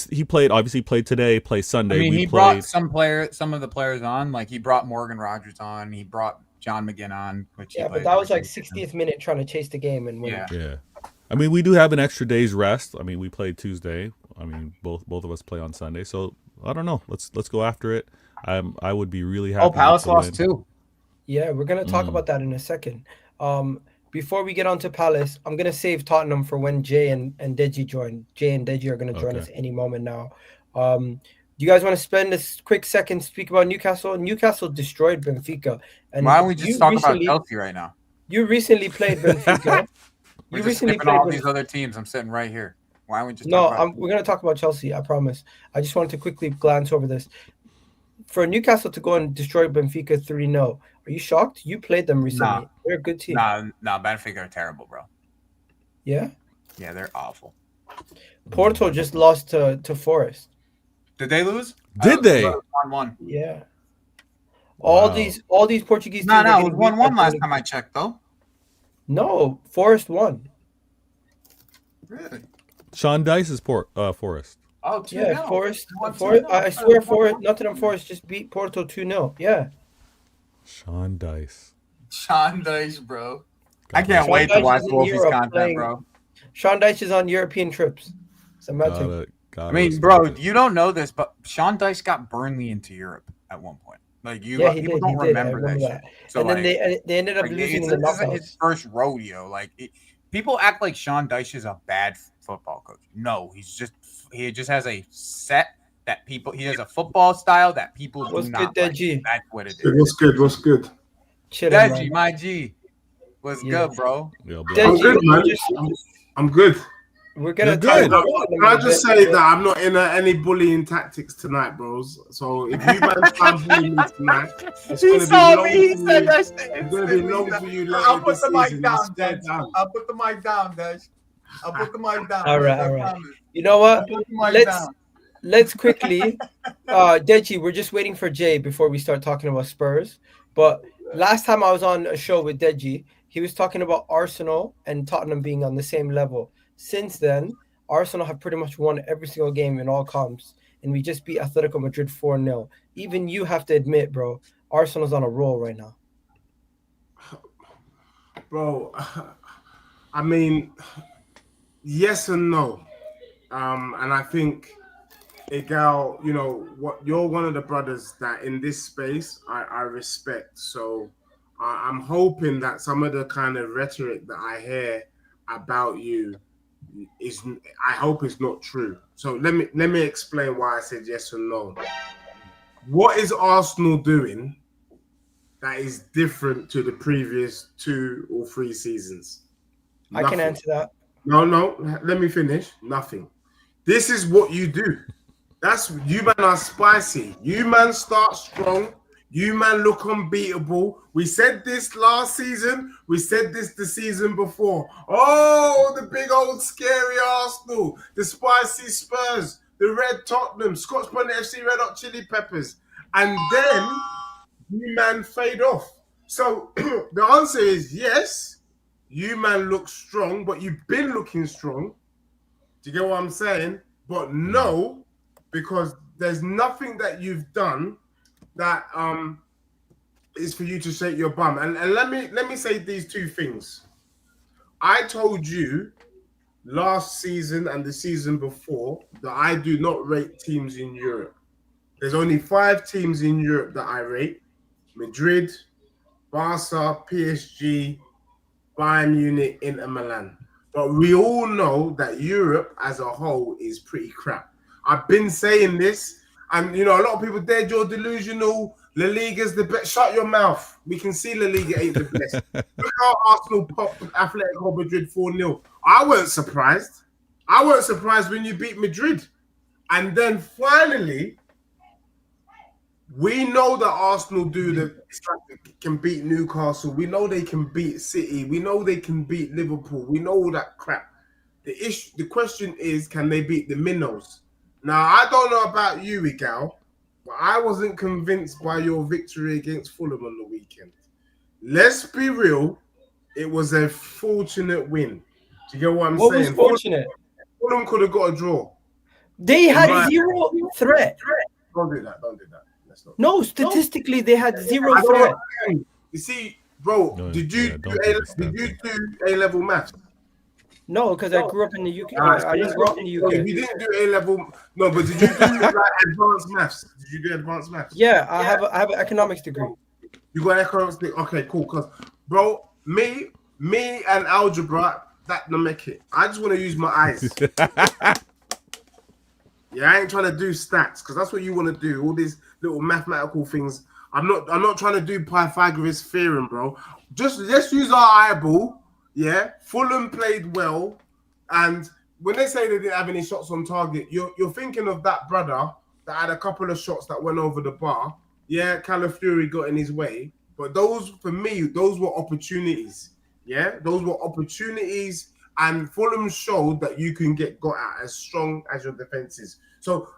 S5: Obviously, played today. Plays Sunday.
S4: I mean,
S5: we
S4: he
S5: played.
S4: brought some of the players on. Like he brought Morgan Rogers on. He brought John McGinn on, which he
S1: Yeah, but
S4: played
S1: that was like
S4: every season.
S1: 60th minute trying to chase the game and win.
S4: Yeah.
S5: Yeah. I mean, we do have an extra day's rest. I mean, we played Tuesday. I mean, both of us play on Sunday. So I don't know. Let's go after it. I would be really happy.
S4: Oh, Palace
S5: to
S4: lost
S5: win.
S4: too.
S1: Yeah, we're gonna talk about that in a second. Before we get on to Palace, I'm gonna save Tottenham for when Jay and Deji join. Jay and Deji are gonna join
S5: Okay.
S1: us any moment now. Do you guys want to spend a quick second to speak about Newcastle? Newcastle destroyed Benfica. And
S4: Why don't we just
S1: you
S4: talk
S1: recently-
S4: about Chelsea right now?
S1: You recently played Benfica.
S4: We're
S1: You
S4: just
S1: recently
S4: skipping all
S1: played
S4: these other teams. I'm sitting right here. Why don't we just
S1: No,
S4: talk about
S1: we're going to talk about Chelsea, I promise. I just wanted to quickly glance over this. For Newcastle to go and destroy Benfica 3-0, are you shocked? You played them recently.
S4: Nah.
S1: They're a good team.
S4: Nah, Benfica are terrible, bro.
S1: Yeah?
S4: Yeah, they're awful.
S1: Porto just lost to Forest.
S4: Did they lose?
S5: Did they?
S4: 1-1.
S1: Yeah. All
S5: Wow.
S1: these Portuguese teams.
S4: No,
S1: are
S4: it was
S1: getting beat
S4: 1-1
S1: by
S4: last
S1: Porto.
S4: time I checked, though.
S1: No, Forest won.
S4: Really?
S5: Sean Dice is Forest.
S4: Oh, 2-0.
S1: Yeah, Forest.
S4: They won
S1: Forest
S4: 2-0.
S1: I swear, Nottingham Forest just beat Porto 2-0. Yeah.
S5: Sean Dice.
S4: Sean Dice, bro.
S5: God
S4: I can't
S1: Sean
S4: wait to
S1: Dyche
S4: watch
S1: is in
S4: Wolfie's
S1: Europe
S4: content,
S1: playing-
S4: bro.
S1: Sean Dyche is on European trips. So imagine.
S5: Gotta
S4: I mean,
S5: respect
S4: bro,
S5: it.
S4: you don't know this, but Sean Dice got Burnley into Europe at one point. Like you,
S1: Yeah, he
S4: people
S1: did.
S4: don't
S1: He did. I
S4: remember
S1: remember
S4: that,
S1: that.
S4: shit. So
S1: And then they ended up
S4: like,
S1: losing in
S4: this
S1: the
S4: isn't
S1: knockouts.
S4: his first rodeo. Like people act like Sean Dyche is a bad football coach. No, he just has a set that people. He has a football style that people
S1: What's
S4: do
S1: good,
S4: not like.
S1: Deji?
S4: That's what it
S6: Good,
S4: is.
S6: What's good?
S1: Chilling,
S4: Deji,
S1: man.
S4: my G, what's
S1: Yeah.
S4: good, bro?
S5: Yo,
S1: Deji,
S6: I'm good, man.
S1: just-
S6: I'm good.
S1: We're gonna
S5: You're
S1: talk
S5: good.
S1: about
S6: Can I just say that I'm not in any bullying tactics tonight, bros. So if you man try and bully me tonight, it's
S4: He
S6: gonna be
S4: saw
S6: long
S4: me. He
S6: for
S4: said
S6: you.
S4: that shit.
S6: It's gonna be long for you later
S4: I'll put
S6: this
S4: the mic
S6: season.
S4: down,
S6: Stay
S4: Deji.
S6: down.
S4: I'll put the mic down, Deji. I'll put the mic down.
S1: All right,
S4: I
S1: all right.
S4: promise.
S1: You know
S4: I'll
S1: what?
S4: put the mic
S1: Let's
S4: down.
S1: let's quickly Deji, we're just waiting for Jay before we start talking about Spurs. But last time I was on a show with Deji, he was talking about Arsenal and Tottenham being on the same level. Since then, Arsenal have pretty much won every single game in all comps, and we just beat Atletico Madrid 4-0. Even you have to admit, bro, Arsenal's on a roll right now.
S6: Bro, I mean, yes and no. And I think, Egal, you know, what you're one of the brothers that in this space I respect. So I'm hoping that some of the kind of rhetoric that I hear about you I hope it's not true. So let me explain why I said yes and no. What is Arsenal doing that is different to the previous 2 or 3 seasons?
S1: I can answer that.
S6: No, let me finish. Nothing. This is what you do. That's you man are spicy. You man start strong. You man look unbeatable. We said this last season. We said this the season before. Oh, the big old scary Arsenal, the spicy Spurs, the red Tottenham, Scots Bonnet FC, Red Hot Chili Peppers, and then you man fade off. So the answer is yes. You man look strong, but you've been looking strong. Do you get what I'm saying? But no, because there's nothing that you've done that is for you to shake your bum. And let me say these 2 things. I told you last season and the season before that I do not rate teams in Europe. There's only 5 teams in Europe that I rate: Madrid, Barca, PSG, Bayern Munich, Inter Milan. But we all know that Europe as a whole is pretty crap. I've been saying this, and a lot of people there, you're delusional. La Liga's the best. Shut your mouth. We can see La Liga ain't the best. Look how Arsenal popped Atletico Madrid 4-0. I weren't surprised. I weren't surprised when you beat Madrid. And then finally, we know that Arsenal can beat Newcastle. We know they can beat City. We know they can beat Liverpool. We know all that crap. The question is, can they beat the minnows? Now, I don't know about you, Egal, but I wasn't convinced by your victory against Fulham on the weekend. Let's be real. It was a fortunate win. Do you get what I'm saying?
S1: What was fortunate?
S6: Fulham could have got a draw.
S1: They had zero threat.
S6: Don't do that.
S1: No, statistically, they had zero threat.
S6: You see, bro, did you do A-level maths?
S1: No, because I grew up in the UK. I didn't grow up in the UK.
S6: You didn't do A-level. No, but did you do advanced maths? Did you do advanced maths?
S1: Yeah, I have an economics degree.
S6: You got economics degree? Okay, cool. Because, bro, me and algebra, that don't make it. I just want to use my eyes. Yeah, I ain't trying to do stats because that's what you want to do. All these little mathematical things. I'm not trying to do Pythagoras theorem, bro. Let's use our eyeball. Yeah, Fulham played well, and when they say they didn't have any shots on target, you're thinking of that brother that had a couple of shots that went over the bar. Yeah, Calafiori got in his way, but those were opportunities. Yeah, those were opportunities, and Fulham showed that you can get got at as strong as your defense is. So,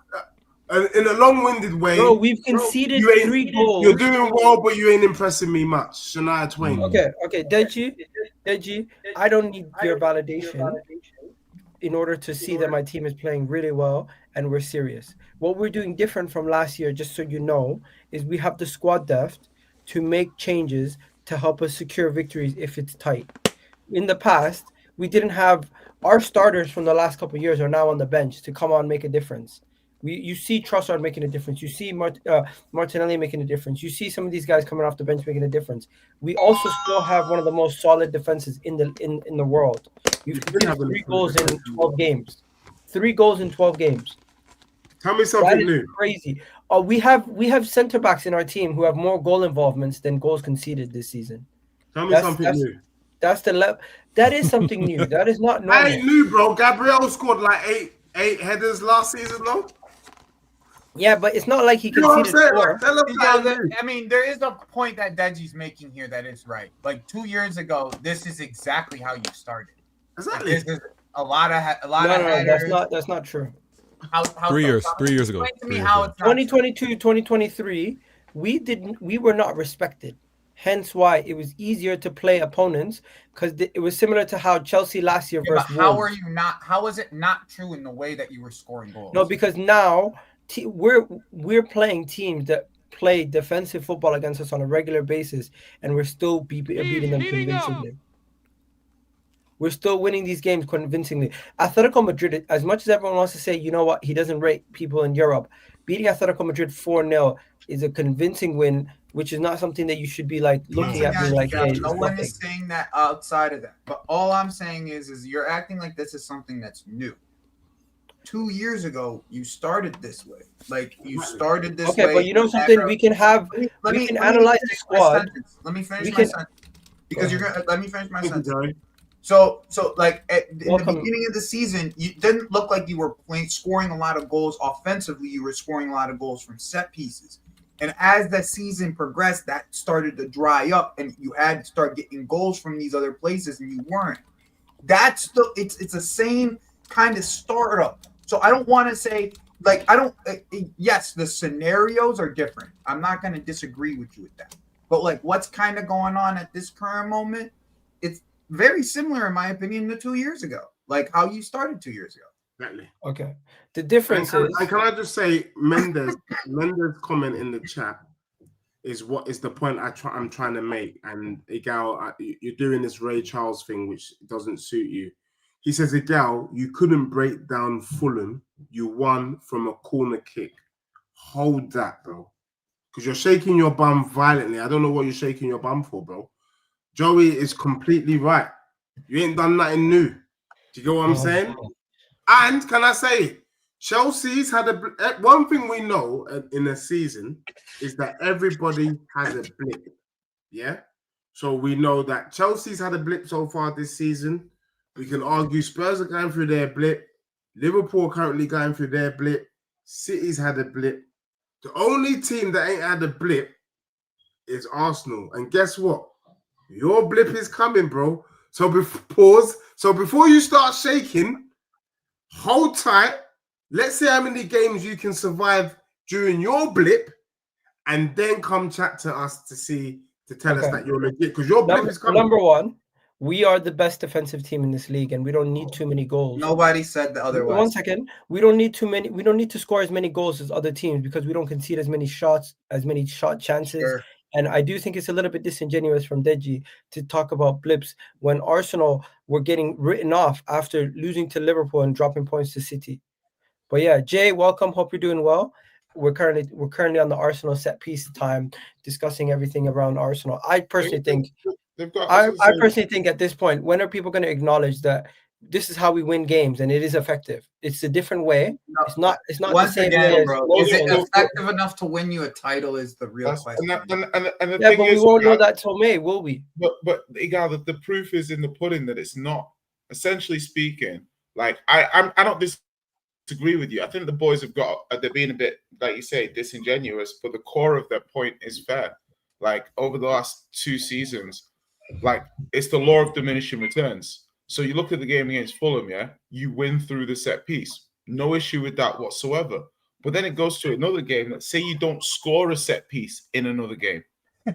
S6: in a long-winded way,
S1: bro, we've conceded 3 goals.
S6: You're doing well, but you ain't impressing me much. Shania Twain.
S1: Okay, Deji, I don't need your validation in order to see that my team is playing really well and we're serious. What we're doing different from last year, just so you know, is we have the squad depth to make changes to help us secure victories if it's tight. In the past, we didn't have our starters from the last couple of years are now on the bench to come on and make a difference. You see Trossard making a difference. You see Martinelli making a difference. You see some of these guys coming off the bench making a difference. We also still have one of the most solid defenses in the world. We've conceded 3 goals in 12 games. 3 goals in 12 games.
S6: Tell me something new.
S1: Crazy. We have center backs in our team who have more goal involvements than goals conceded this season.
S6: Tell me something new.
S1: That's the level. That is something new. That is not normal.
S6: I ain't new, bro. Gabriel scored like eight headers last season, though.
S1: Yeah, but it's not like he conceded 4.
S4: I mean, there is a point that Deji's making here that is right. Like 2 years ago, this is exactly how you started.
S6: Exactly.
S4: This is a lot of
S1: that's not true.
S5: How 3 years ago.
S1: 2022, 2023, we were not respected. Hence why it was easier to play opponents because it was similar to how Chelsea last year versus Wolves.
S4: How is it not true in the way that you were scoring goals?
S1: No, because now we're playing teams that play defensive football against us on a regular basis, and we're still beating them convincingly. We're still winning these games convincingly. Atletico Madrid, as much as everyone wants to say, you know what, he doesn't rate people in Europe, beating Atletico Madrid 4-0 is a convincing win, which is not something that you should be like looking at me like, hey,
S4: no one is saying that outside of that. But all I'm saying is you're acting like this is something that's new. 2 years ago, you started this way. Like you started this way.
S1: Okay, but you know something? We can analyze the squad.
S4: Let me finish my sentence. Because you're gonna let me finish my sentence. So like in the beginning of the season, you didn't look like you were scoring a lot of goals offensively. You were scoring a lot of goals from set pieces. And as the season progressed, that started to dry up, and you had to start getting goals from these other places, and you weren't. It's the same kind of startup. So I don't want to say yes, the scenarios are different. I'm not going to disagree with you with that. But like what's kind of going on at this current moment, it's very similar, in my opinion, to 2 years ago. Like how you started 2 years ago.
S6: Exactly.
S1: Okay. The difference is.
S6: And can I just say, Mendes' comment in the chat is what is the point I'm trying to make. And Egal, you're doing this Ray Charles thing, which doesn't suit you. He says, Egal, you couldn't break down Fulham. You won from a corner kick. Hold that, bro. because you're shaking your bum violently. I don't know what you're shaking your bum for, bro. Joey is completely right. You ain't done nothing new. Do you get what I'm saying? And can I say, Chelsea's had one thing we know in a season is that everybody has a blip. Yeah. So we know that Chelsea's had a blip so far this season. We can argue Spurs are going through their blip. Liverpool are currently going through their blip. City's had a blip. The only team that ain't had a blip is Arsenal. And guess what? Your blip is coming, bro. So pause. So before you start shaking, hold tight. Let's see how many games you can survive during your blip, and then come chat to us to tell us that you're legit, because your blip is coming.
S1: Number one, we are the best defensive team in this league, and we don't need too many goals.
S4: Nobody said the otherwise.
S1: 1 second. We don't need too many. We don't need to score as many goals as other teams because we don't concede as many shots, as many shot chances.
S4: Sure.
S1: And I do think it's a little bit disingenuous from Deji to talk about blips when Arsenal were getting written off after losing to Liverpool and dropping points to City. But yeah, Jay, welcome. Hope you're doing well. We're currently on the Arsenal set piece time, discussing everything around Arsenal. I personally think at this point, when are people going to acknowledge that this is how we win games and it is effective? It's a different way.
S4: No,
S1: it's not
S4: once
S1: the same
S4: again,
S1: way
S4: bro. Is it effective enough to win you a title? Is the real question.
S7: And the
S1: yeah,
S7: thing
S1: but
S7: is,
S1: we won't know that till May, will we?
S7: But Egal, the proof is in the pudding that it's not. Essentially speaking, like I don't disagree with you. I think the boys have got they're being a bit, like you say, disingenuous, but the core of their point is fair. Like over the last 2 seasons, like it's the law of diminishing returns. So you look at the game against Fulham, yeah, you win through the set piece. No issue with that whatsoever. But then it goes to another game that say you don't score a set piece in another game.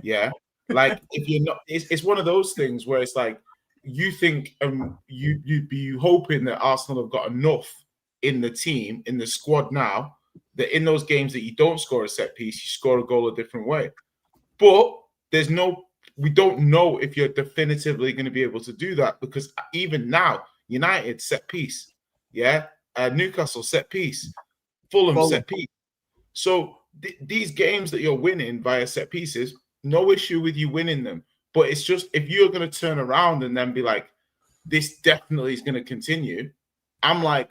S7: Yeah. Like if you're not, it's one of those things where it's like you think you'd be hoping that Arsenal have got enough in the team, in the squad now, that in those games that you don't score a set piece, you score a goal a different way. But we don't know if you're definitively going to be able to do that, because even now, United set piece, yeah, Newcastle set piece, Fulham set piece. So these games that you're winning via set pieces, no issue with you winning them. But it's just if you're going to turn around and then be like, this definitely is going to continue, I'm like,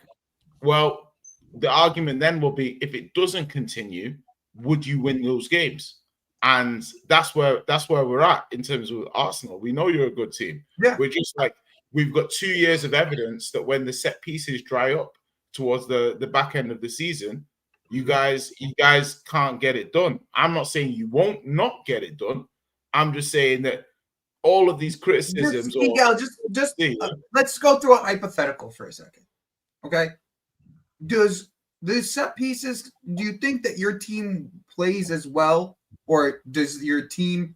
S7: well, the argument then will be, if it doesn't continue, would you win those games? And that's where we're at in terms of Arsenal. We know you're a good team.
S4: Yeah.
S7: We're just like, we've got 2 years of evidence that when the set pieces dry up towards the back end of the season, you guys can't get it done. I'm not saying you won't not get it done. I'm just saying that all of these criticisms.
S4: Let's go through a hypothetical for a second. Okay. Does the set pieces, do you think that your team plays as well, or does your team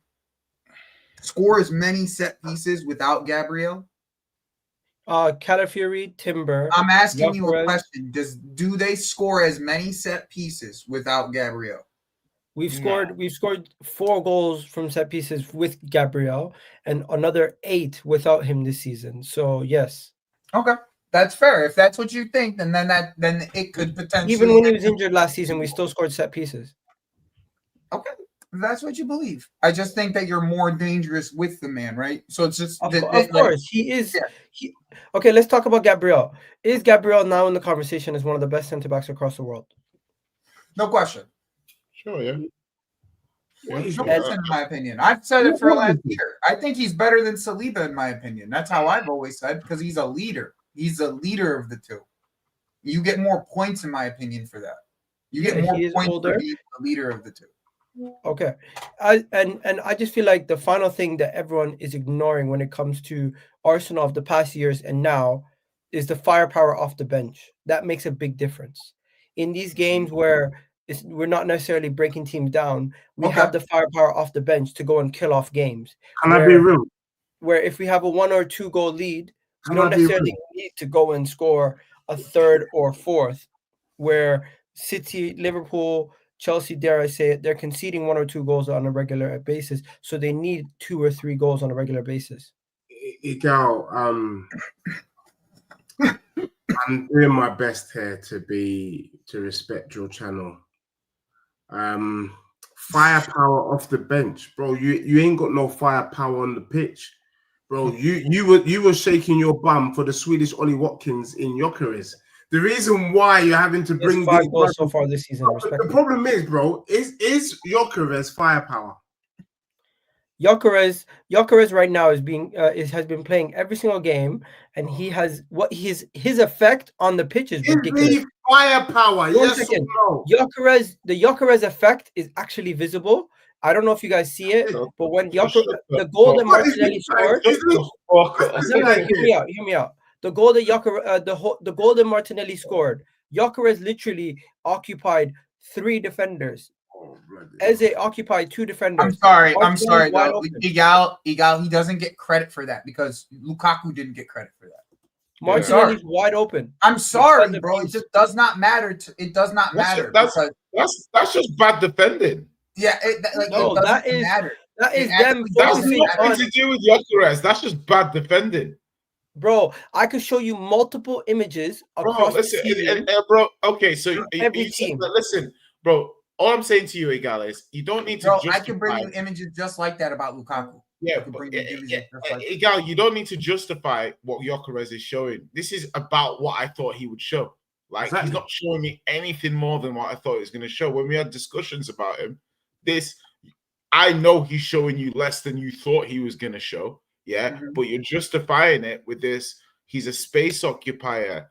S4: score as many set pieces without Gabriel?
S1: Calafiori, Timber.
S4: I'm asking you a question. Do they score as many set pieces without Gabriel?
S1: We've scored 4 goals from set pieces with Gabriel and another 8 without him this season. So yes.
S4: Okay. That's fair. If that's what you think, then it could potentially.
S1: Even when he was injured last season, we still scored set pieces.
S4: Okay, that's what you believe. I just think that you're more dangerous with the man, right? So it's just
S1: of course he is. Yeah. Okay, let's talk about Gabriel. Is Gabriel now in the conversation as one of the best centre backs across the world?
S4: No question.
S7: Sure, yeah.
S4: In my opinion, I've said it for last year. I think he's better than Saliba, in my opinion. That's how I've always said, because he's a leader. He's a leader of the two. You get more points, in my opinion, for that. You get more points for being the leader of the two.
S1: Okay. I just feel like the final thing that everyone is ignoring when it comes to Arsenal of the past years and now is the firepower off the bench. That makes a big difference. In these games where we're not necessarily breaking teams down, we have the firepower off the bench to go and kill off games.
S6: Can I be real?
S1: Where if we have a 1 or 2 goal lead, we don't necessarily need to go and score a 3rd or 4th, where City, Liverpool, Chelsea, dare I say it, they're conceding 1 or 2 goals on a regular basis. So they need 2 or 3 goals on a regular basis.
S6: Egal, I'm doing my best here to respect your channel. firepower off the bench, bro. You ain't got no firepower on the pitch, bro. You were shaking your bum for the Swedish Ollie Watkins in Gyökeres. The reason why you're having to bring
S1: 5 goals so far this season.
S6: the problem is, bro, is Gyökeres firepower?
S1: Gyökeres right now has been playing every single game, and he has his effect on the pitch is ridiculous.
S6: Is he firepower? Yes or no?
S1: The Gyökeres effect is actually visible. I don't know if you guys see it, but when the goal that Martinelli scored, hear me out. The goal that the goal that Martinelli scored, Gyökeres literally occupied 3 defenders. Eze occupied 2 defenders.
S4: I'm sorry. Though. Egal, he doesn't get credit for that because Lukaku didn't get credit for that.
S1: Martinelli's wide open.
S4: I'm sorry, bro. It just does not matter. It does not matter.
S7: That's just bad defending.
S4: Yeah, that is
S1: matter. That is
S7: them. That's nothing to do with Gyökeres. That's just bad defending.
S1: Bro, I could show you multiple images across the season.
S7: Bro, okay, so
S1: every team.
S7: Listen, bro. All I'm saying to you, Egal, is you don't need to.
S4: I can bring you images just like that about Lukaku.
S7: Yeah, but Egal, you don't need to justify what Gyökeres is showing. This is about what I thought he would show. Like he's not showing me anything more than what I thought he was going to show. When we had discussions about him, I know he's showing you less than you thought he was going to show. Yeah, but you're justifying it with this. He's a space occupier.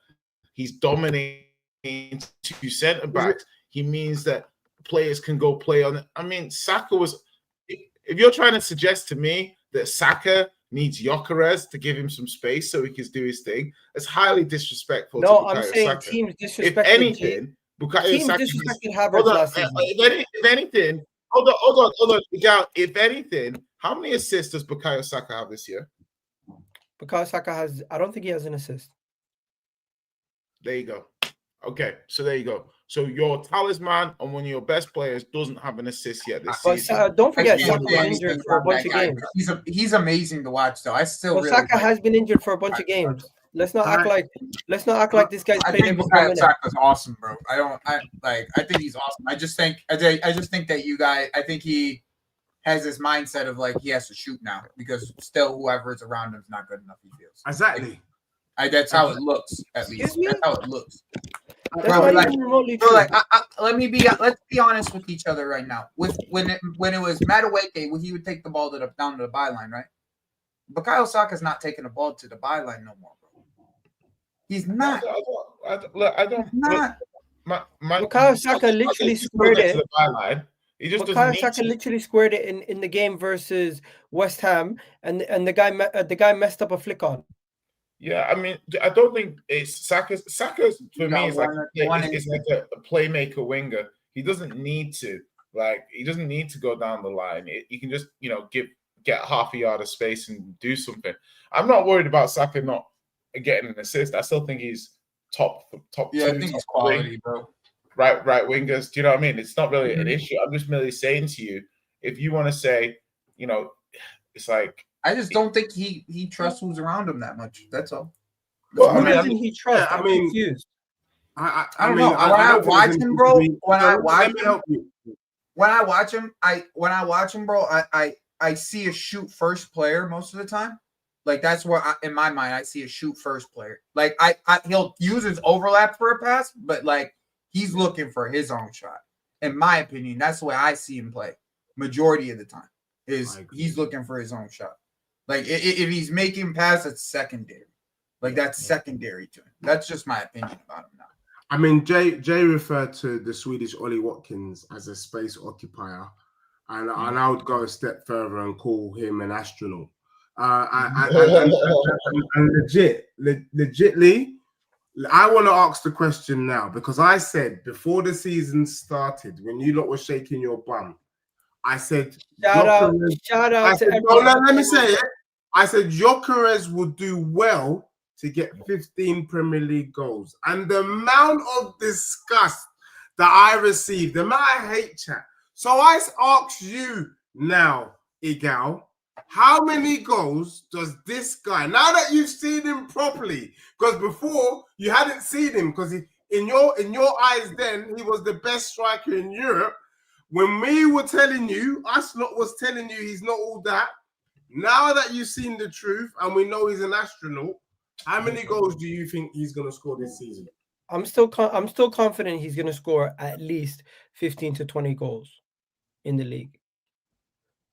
S7: He's dominating 2 centre backs. He means that players can go play on it. I mean, Saka was. If you're trying to suggest to me that Saka needs Gyökeres to give him some space so he can do his thing, it's highly disrespectful.
S1: No, I'm saying Saka. Teams disrespected.
S7: If anything, Bukayo Saka
S1: disrespected Havertz last season.
S7: If anything, hold on. If anything, how many assists does Bukayo Saka have this year?
S1: Bukayo Saka has. I don't think he has an assist.
S7: There you go. Okay, so there you go. So your talisman and one of your best players doesn't have an assist yet this season.
S1: Don't forget, Saka was injured for a bunch of games.
S4: He's amazing to watch, though.
S1: Saka has been injured for a bunch of games. Let's not act like this guy's played every single minute.
S4: Saka's awesome, bro. I think he's awesome. I just think that you guys. I think he has this mindset of like he has to shoot now because still whoever is around him is not good enough. He feels
S6: exactly.
S4: That's how it looks. At least that's how it looks.
S1: Let's
S4: be honest with each other right now. When it was Madueke, he would take the ball down to the byline, right? Bukayo Saka's not taking the ball to the byline no more, bro. He's not.
S7: I don't.
S1: Bukayo Saka literally squared it.
S7: Bukayo
S1: Saka literally squared it in the game versus West Ham, and the guy messed up a flick on.
S7: Yeah, I mean, I don't think it's Saka's for me is like a playmaker winger. He doesn't need to go down the line. He can just get half a yard of space and do something. I'm not worried about Saka not getting an assist. I still think he's top.
S4: Yeah, I think he's quality, bro.
S7: Right wingers. Do you know what I mean? It's not really an issue. I'm just merely saying to you, if you want to say, it's like.
S4: I just don't think he trusts who's around him that much. That's all.
S1: Well, I mean, he trusts. I'm confused.
S4: I don't know. When I watch him, bro. When I watch him, bro, I see a shoot first player most of the time. Like that's where, in my mind, I see a shoot first player. Like he'll use his overlap for a pass, but like he's looking for his own shot. In my opinion, that's the way I see him play. Majority of the time is he's looking for his own shot. Like if he's making passes, it's secondary. Like that's secondary to him. That's just my opinion about him now.
S6: I mean, Jay referred to the Swedish Ollie Watkins as a space occupier, and I would go a step further and call him an astronaut. And legitly, I want to ask the question now because I said before the season started, when you lot were shaking your bum, I said,
S1: shout out to everyone.
S6: Let me say it. I said Gyökeres would do well to get 15 Premier League goals. And the amount of disgust that I received, the amount of hate chat. So I ask you now, Egal, how many goals does this guy, now that you've seen him properly, because before you hadn't seen him, because in your eyes then, he was the best striker in Europe. When we were telling you, us lot was telling you he's not all that. Now that you've seen the truth and we know he's an astronaut, how many goals do you think he's going to score this season?
S1: I'm still confident he's going to score at least 15 to 20 goals in the league.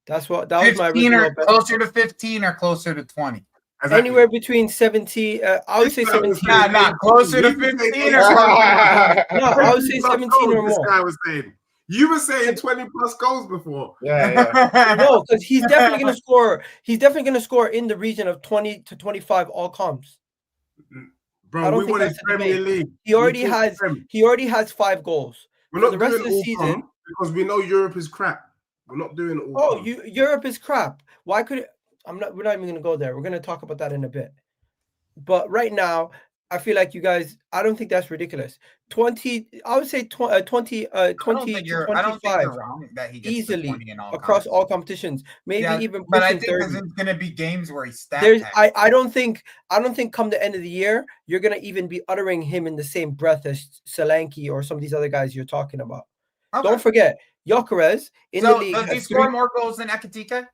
S1: That was my
S4: 15
S1: original
S4: or
S1: bet.
S4: closer to 15 or closer to 20.
S6: Exactly.
S1: Anywhere between 17. I would say 17.
S4: Nah, closer to 15 or closer to 20.
S1: No, I would say 17 or
S6: This
S1: more.
S6: guy was saying. You were saying 20 plus goals before.
S7: Yeah.
S1: No, because he's definitely going to score. He's definitely going to score in the region of 20 to 25 all comps. I
S6: Bro,
S1: don't
S6: we
S1: think
S6: wanted
S1: that's a
S6: Premier
S1: debate.
S6: League.
S1: He already has 5 goals.
S6: We're
S1: For
S6: not
S1: the rest
S6: doing
S1: of the
S6: all
S1: season.
S6: comp because we know Europe is crap. We're not doing it all.
S1: Oh,
S6: comp.
S1: Europe is crap. Why could it? We're not even going to go there. We're going to talk about that in a bit. But right now, I feel like you guys, I don't think that's ridiculous. 20, I would say 20
S4: I don't
S1: to
S4: think you're
S1: 25
S4: wrong that he gets
S1: easily
S4: to 20 in all
S1: across
S4: comps.
S1: all competitions. Maybe even
S4: but I
S1: pushing
S4: think
S1: 30.
S4: there's going to be games where he's stat
S1: There's
S4: packed.
S1: I don't think come the end of the year you're gonna even be uttering him in the same breath as Solanke or some of these other guys you're talking about.
S4: Okay.
S1: Don't forget Gyökeres in the league
S4: does he
S1: has
S4: score more goals than Atletico?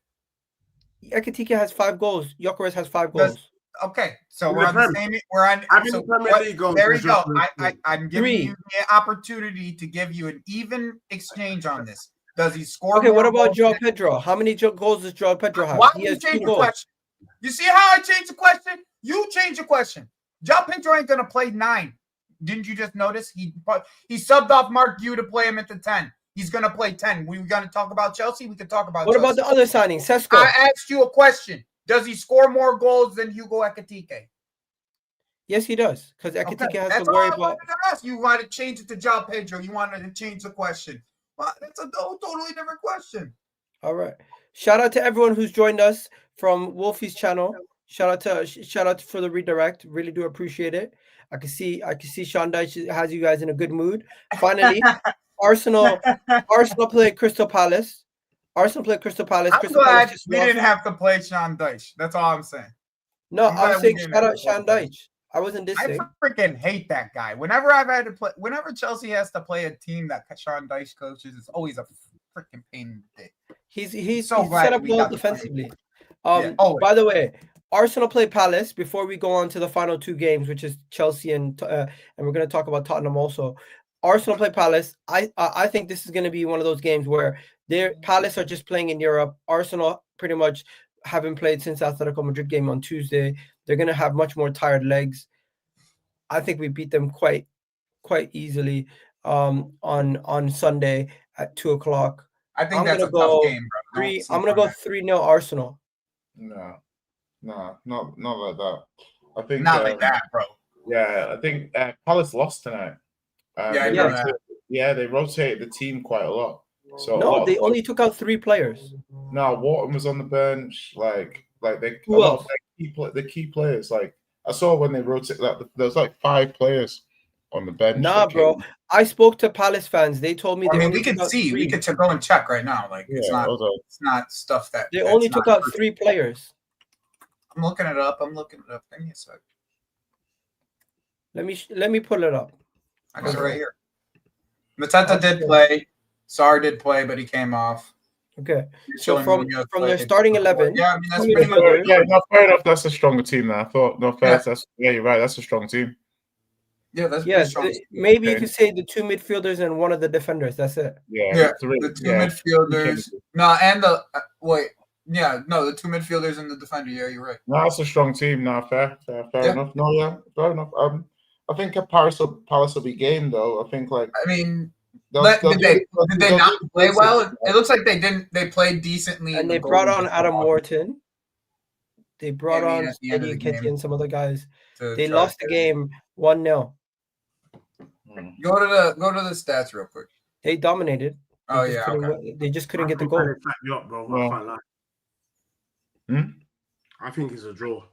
S1: Atletico has 5 goals. Gyökeres has 5 goals.
S4: Okay, so
S6: In
S4: we're
S6: the
S4: on the
S6: Prem.
S4: same. We're on.
S6: I mean,
S4: So
S6: Premier League goals
S4: there
S6: was
S4: you go.
S6: just
S4: I'm giving
S1: 3.
S4: you the opportunity to give you an even exchange on this. Does he score?
S1: Okay,
S4: more
S1: what about
S4: goals
S1: João
S4: than-
S1: Pedro? How many goals does João Pedro have?
S4: Why
S1: He
S4: do you
S1: has 2
S4: change the
S1: goals.
S4: question? You see how I changed the question? You changed the question. João Pedro ain't gonna play 9. Didn't you just notice? He subbed off Mark Yu to play him at the 10. He's gonna play 10. We gonna talk about Chelsea. We can talk about.
S1: What
S4: Chelsea.
S1: about the other signing, Sesko?
S4: I asked you a question. Does he score more goals than Hugo Ekitike?
S1: Yes, he does, because Ekitike has
S4: That's
S1: to worry
S4: all I
S1: about.
S4: wanted to ask. You wanted to change it to João Pedro. You wanted to change the question. Well, that's a totally different question.
S1: All right. Shout out to everyone who's joined us from Wolfie's channel. Shout out for the redirect. Really do appreciate it. I can see Sean Dyche has you guys in a good mood. Finally, Arsenal played Crystal Palace.
S4: I'm
S1: Crystal
S4: glad
S1: Palace just
S4: we
S1: lost.
S4: didn't have to play Sean Dyche. That's all I'm saying.
S1: No,
S4: I'm
S1: I'm
S4: glad we
S1: saying
S4: didn't
S1: shout
S4: have
S1: out
S4: to play
S1: Sean
S4: Dyche.
S1: Dyche. I wasn't dissing.
S4: I freaking hate that guy. Whenever I've had to play, whenever Chelsea has to play a team that Sean Dyche coaches, it's always a freaking pain in the dick.
S1: He's
S4: so glad
S1: set up
S4: we
S1: well
S4: got to play him.
S1: defensively.
S4: Always.
S1: By the way, Arsenal play Palace before we go on to the final 2 games, which is Chelsea and we're going to talk about Tottenham also. Arsenal play Palace. I think this is going to be one of those games where Palace are just playing in Europe. Arsenal pretty much haven't played since the Atletico Madrid game on Tuesday. They're going to have much more tired legs. I think we beat them quite easily on Sunday at 2:00.
S4: I think
S1: I'm
S4: that's
S1: gonna
S4: a
S1: go
S4: tough game, bro.
S1: I'm gonna go 3-0 Arsenal.
S7: No, not like that. I think
S4: Not like that, bro.
S7: Yeah, I think Palace lost tonight. They rotated the team quite a lot. So
S1: no, they only took out 3 players.
S7: No, Wharton was on the bench. Like they
S1: Who else?
S7: The key players. Like I saw when they rotated, there was like 5 players on the bench.
S1: Nah, bro. I spoke to Palace fans. They told me
S4: I
S1: they
S4: mean,
S1: only
S4: we could
S1: took out
S4: see.
S1: 3.
S4: We could go and check right now. Like it's not stuff that
S1: They only took out 3 players.
S4: I'm looking it up. Give me a sec.
S1: Let me pull it up.
S4: I got it right here. Mateta did play. Sarr did play, but he came off.
S1: Okay. So from their starting 11,
S4: yeah, I mean that's pretty much.
S7: Yeah, no, fair enough. That's a stronger team than I thought. No, fair. Yeah, you're right. That's a strong team.
S4: Yeah, that's pretty strong.
S1: Maybe you could say the 2 midfielders and one of the defenders. That's it.
S4: The 2 midfielders. No, and the the 2 midfielders and the defender. Yeah, you're right.
S7: No, that's a strong team. No, fair enough. No, yeah, fair enough. I think Palace will be game though. I think
S4: did they not play well? It looks like they didn't. They played decently.
S1: And they brought on Adam Wharton. They brought on Eddie Nketiah and some other guys. They lost the game 1-0.
S4: Go to the stats real quick.
S1: They dominated. They just couldn't get the goal.
S6: I think it's a draw.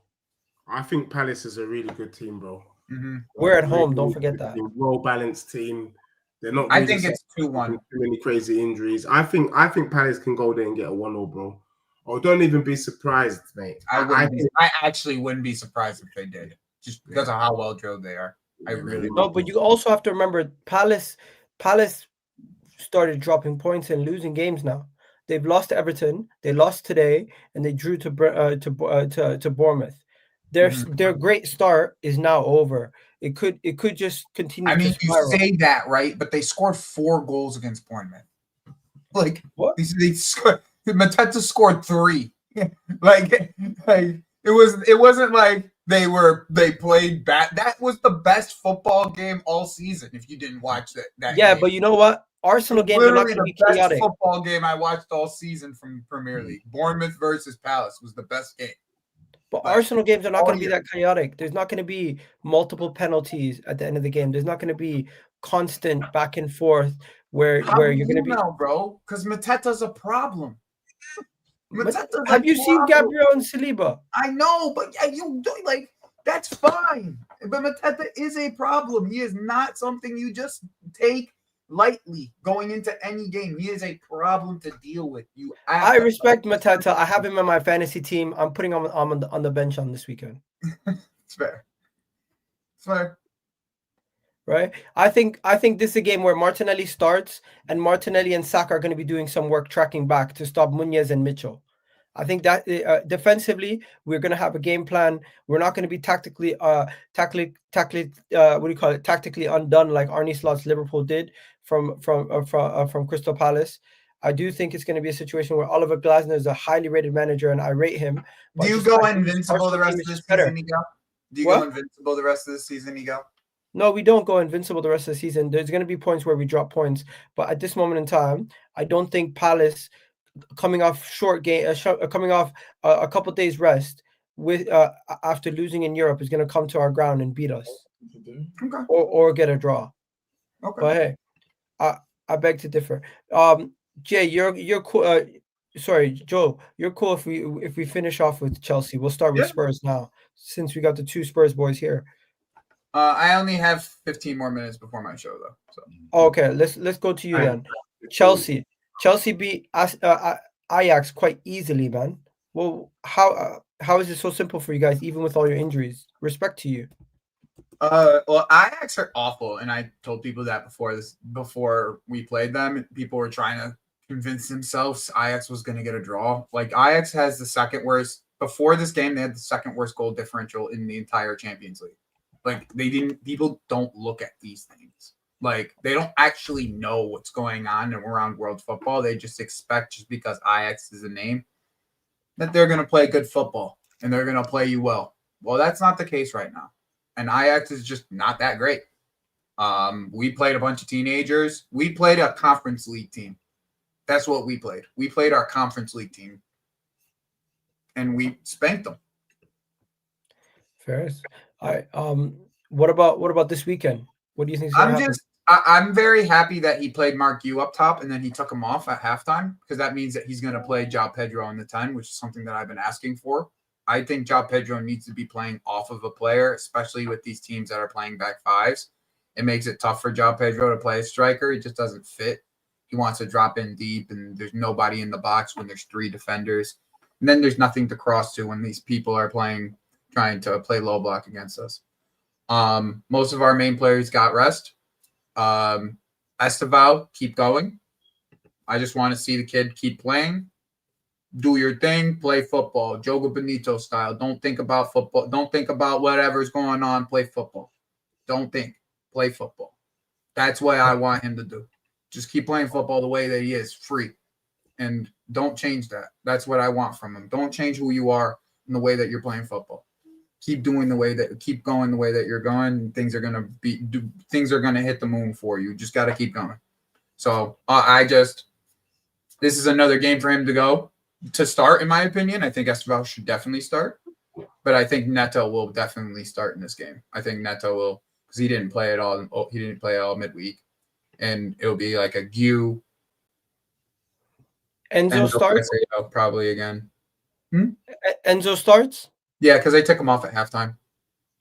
S6: I think Palace is a really good team, bro.
S4: Mm-hmm.
S1: We're at home. Don't forget that.
S6: Well balanced team. They're not.
S4: I think it's 2-1.
S6: Too many crazy injuries. I think Palace can go there and get a 1-0, bro. Oh, don't even be surprised, mate.
S4: I actually wouldn't be surprised if they did, just because of how well drilled they are. I really
S1: no, but you also have to remember Palace started dropping points and losing games now. They've lost to Everton, they lost today, and they drew to Bournemouth. Their great start is now over. It could just continue.
S4: I mean,
S1: to spiral.
S4: you say that, right? But they scored 4 goals against Bournemouth. Like
S1: what?
S4: They scored. Mateta scored 3. like it wasn't like they played bad. That was the best football game all season. If you didn't watch that
S1: yeah,
S4: game.
S1: but you know what? Arsenal games are not going to be chaotic.
S4: Best football game I watched all season from Premier League. Bournemouth versus Palace was the best game.
S1: But Arsenal games are not going to be that chaotic. There's not going to be multiple penalties at the end of the game. There's not going to be constant back and forth where you're going to be.
S4: Now, bro, because Mateta's a problem.
S1: Have you seen Gabriel and Saliba?
S4: I know, but yeah, you do like that's fine. But Mateta is a problem. He is not something you just take lightly going into any game. He is a problem to deal with.
S1: I respect Mateta. I have him on my fantasy team. I'm putting him on the bench on this weekend.
S4: It's fair. It's fair.
S1: Right? I think this is a game where Martinelli starts, and Martinelli and Saka are going to be doing some work tracking back to stop Munez and Mitchell. I think that defensively, we're going to have a game plan. We're not going to be tactically undone like Arne Slot's Liverpool did from Crystal Palace. I do think it's going to be a situation where Oliver Glasner is a highly rated manager, and I rate him.
S4: Do you go invincible the rest of the season, Egal? Do you go invincible the rest of the season, Egal?
S1: No, we don't go invincible the rest of the season. There's going to be points where we drop points, but at this moment in time, I don't think Palace, coming off coming off a couple of days rest with after losing in Europe, is going to come to our ground and beat us, or get a draw.
S4: Okay.
S1: But hey, I beg to differ. Jay, you're cool. Sorry, Joe, you're cool if we finish off with Chelsea. We'll start with Spurs now, since we got the 2 Spurs boys here.
S4: I only have 15 more minutes before my show, though. So.
S1: Okay, let's go to you then. Chelsea beat Ajax quite easily, man. Well, how is it so simple for you guys, even with all your injuries? Respect to you.
S4: Well, Ajax are awful, and I told people that before we played them. People were trying to convince themselves Ajax was going to get a draw. Like, Ajax has the second worst. Before this game, they had the second worst goal differential in the entire Champions League. Like, people don't look at these things. Like, they don't actually know what's going on around world football. They just expect, just because Ajax is a name, that they're going to play good football and they're going to play you well. Well, that's not the case right now. And Ajax is just not that great. We played a bunch of teenagers. We played a Conference League team. That's what we played. We played our Conference League team. And we spanked them.
S1: Fair. All right. What about this weekend? What do you think?
S4: I'm very happy that he played Mark Yu up top and then he took him off at halftime, because that means that he's going to play João Pedro on the 10, which is something that I've been asking for. I think João Pedro needs to be playing off of a player, especially with these teams that are playing back fives. It makes it tough for João Pedro to play a striker. He just doesn't fit. He wants to drop in deep, and there's nobody in the box when there's 3 defenders. And then there's nothing to cross to when these people are trying to play low block against us. Most of our main players got rest. Esteval, keep going. I just want to see the kid keep playing. Do your thing, play football, Jogo Benito style. Don't think about football. Don't think about whatever's going on. Play football. Don't think. Play football. That's what I want him to do. Just keep playing football the way that he is, free. And don't change that. That's what I want from him. Don't change who you are in the way that you're playing football. Keep going the way that you're going. Things are gonna hit the moon for you. Just gotta keep going. So this is another game for him to start, in my opinion. I think Esteval should definitely start, but I think Neto will definitely start in this game. I think Neto will, because he didn't play at all. He didn't play at all midweek, and it'll be like a Gu.
S1: Enzo starts
S4: probably again.
S1: Enzo starts.
S4: Yeah, because I took him off at halftime.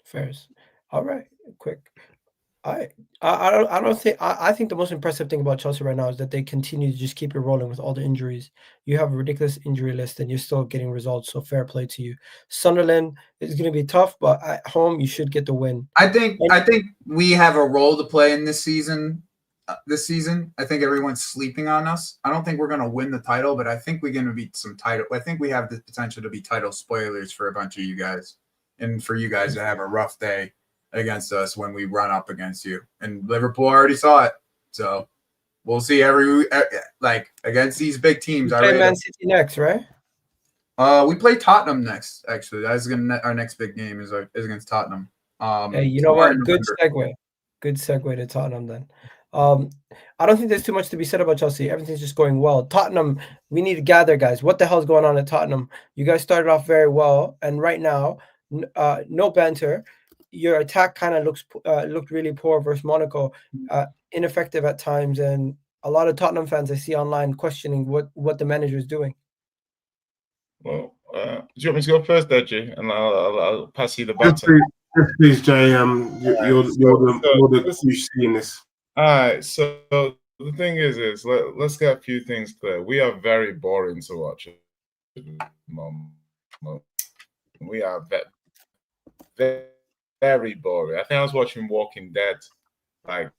S1: Fairs. All right, quick. I think the most impressive thing about Chelsea right now is that they continue to just keep it rolling with all the injuries. You have a ridiculous injury list, and you're still getting results. So fair play to you. Sunderland is going to be tough, but at home you should get the win.
S4: I think we have a role to play in this season. this season. I think everyone's sleeping on us. I don't think we're going to win the title, but I think we're going to be some title. I think we have the potential to be title spoilers for a bunch of you guys, and for you guys to have a rough day against us when we run up against you. And Liverpool already saw it, so we'll see like against these big teams.
S1: We play Man City next, right?
S4: We play Tottenham next. Actually, that's our next big game is against Tottenham.
S1: Hey, you know what? Good segue. Good segue to Tottenham then. I don't think there's too much to be said about Chelsea. Everything's just going well. Tottenham, we need to gather, guys. What the hell's going on at Tottenham? You guys started off very well, and right now, no banter. Your attack kind of looked really poor versus Monaco, ineffective at times, and a lot of Tottenham fans I see online questioning what the manager is doing.
S7: Well, do you want me to go first, Deji, and I'll pass you the baton?
S6: Yes, please, Jay. You're the QC in this.
S7: All right. So the thing is let's get a few things clear. We are very boring to watch. We are very, very boring. I think I was watching Walking Dead. Like,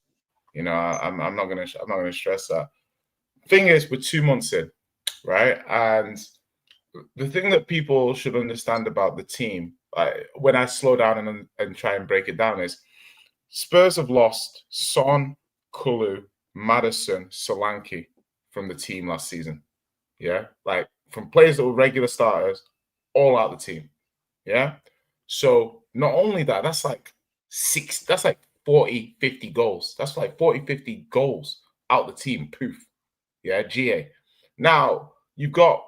S7: you know, I'm not gonna stress that. Thing is, we're 2 months in, right? And the thing that people should understand about the team, when I slow down and try and break it down, is Spurs have lost Son, Kulu, Maddison, Solanke from the team last season. Yeah, like from players that were regular starters, all out the team. Yeah. So not only that, that's like 40, 50 goals. That's like 40, 50 goals out the team. Poof. Yeah, GA. Now you've got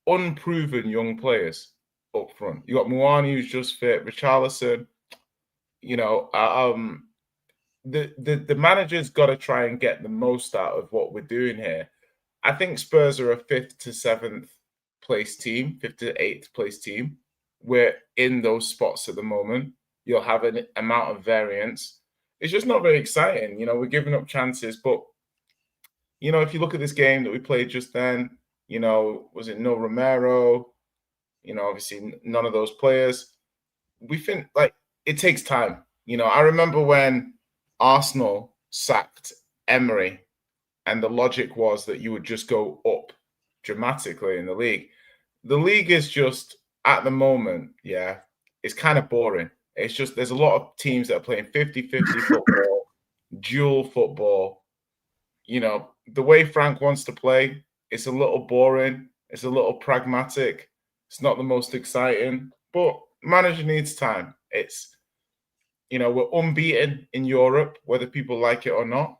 S7: unproven young players up front. You got Muani, who's just fit, Richarlison. You know, the manager's got to try and get the most out of what we're doing here. I think Spurs are a 5th to 7th place team, 5th to 8th place team. We're in those spots at the moment. You'll have an amount of variance. It's just not very exciting. You know, we're giving up chances. But, you know, if you look at this game that we played just then, you know, was it no Romero? You know, obviously none of those players. We think, like, it takes time. You know, I remember when Arsenal sacked Emery, and the logic was that you would just go up dramatically in the league. The league is just, at the moment, yeah, it's kind of boring. It's just, there's a lot of teams that are playing 50-50 football, dual football. You know, the way Frank wants to play, it's a little boring. It's a little pragmatic. It's not the most exciting, but manager needs time. It's, you know, we're unbeaten in Europe, whether people like it or not.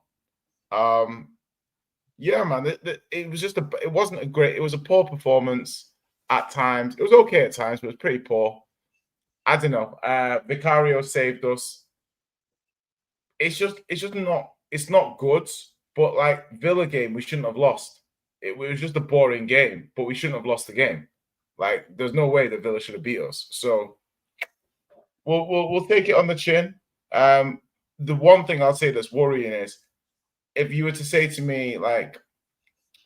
S7: Yeah, man, it was just it wasn't a great, it was a poor performance at times. It was okay at times, but it was pretty poor. I don't know. Vicario saved us. It's not good, but like Villa game, we shouldn't have lost. It was just a boring game, but we shouldn't have lost the game. Like, there's no way that Villa should have beat us. So we'll take it on the chin. The one thing I'll say that's worrying is, if you were to say to me, like,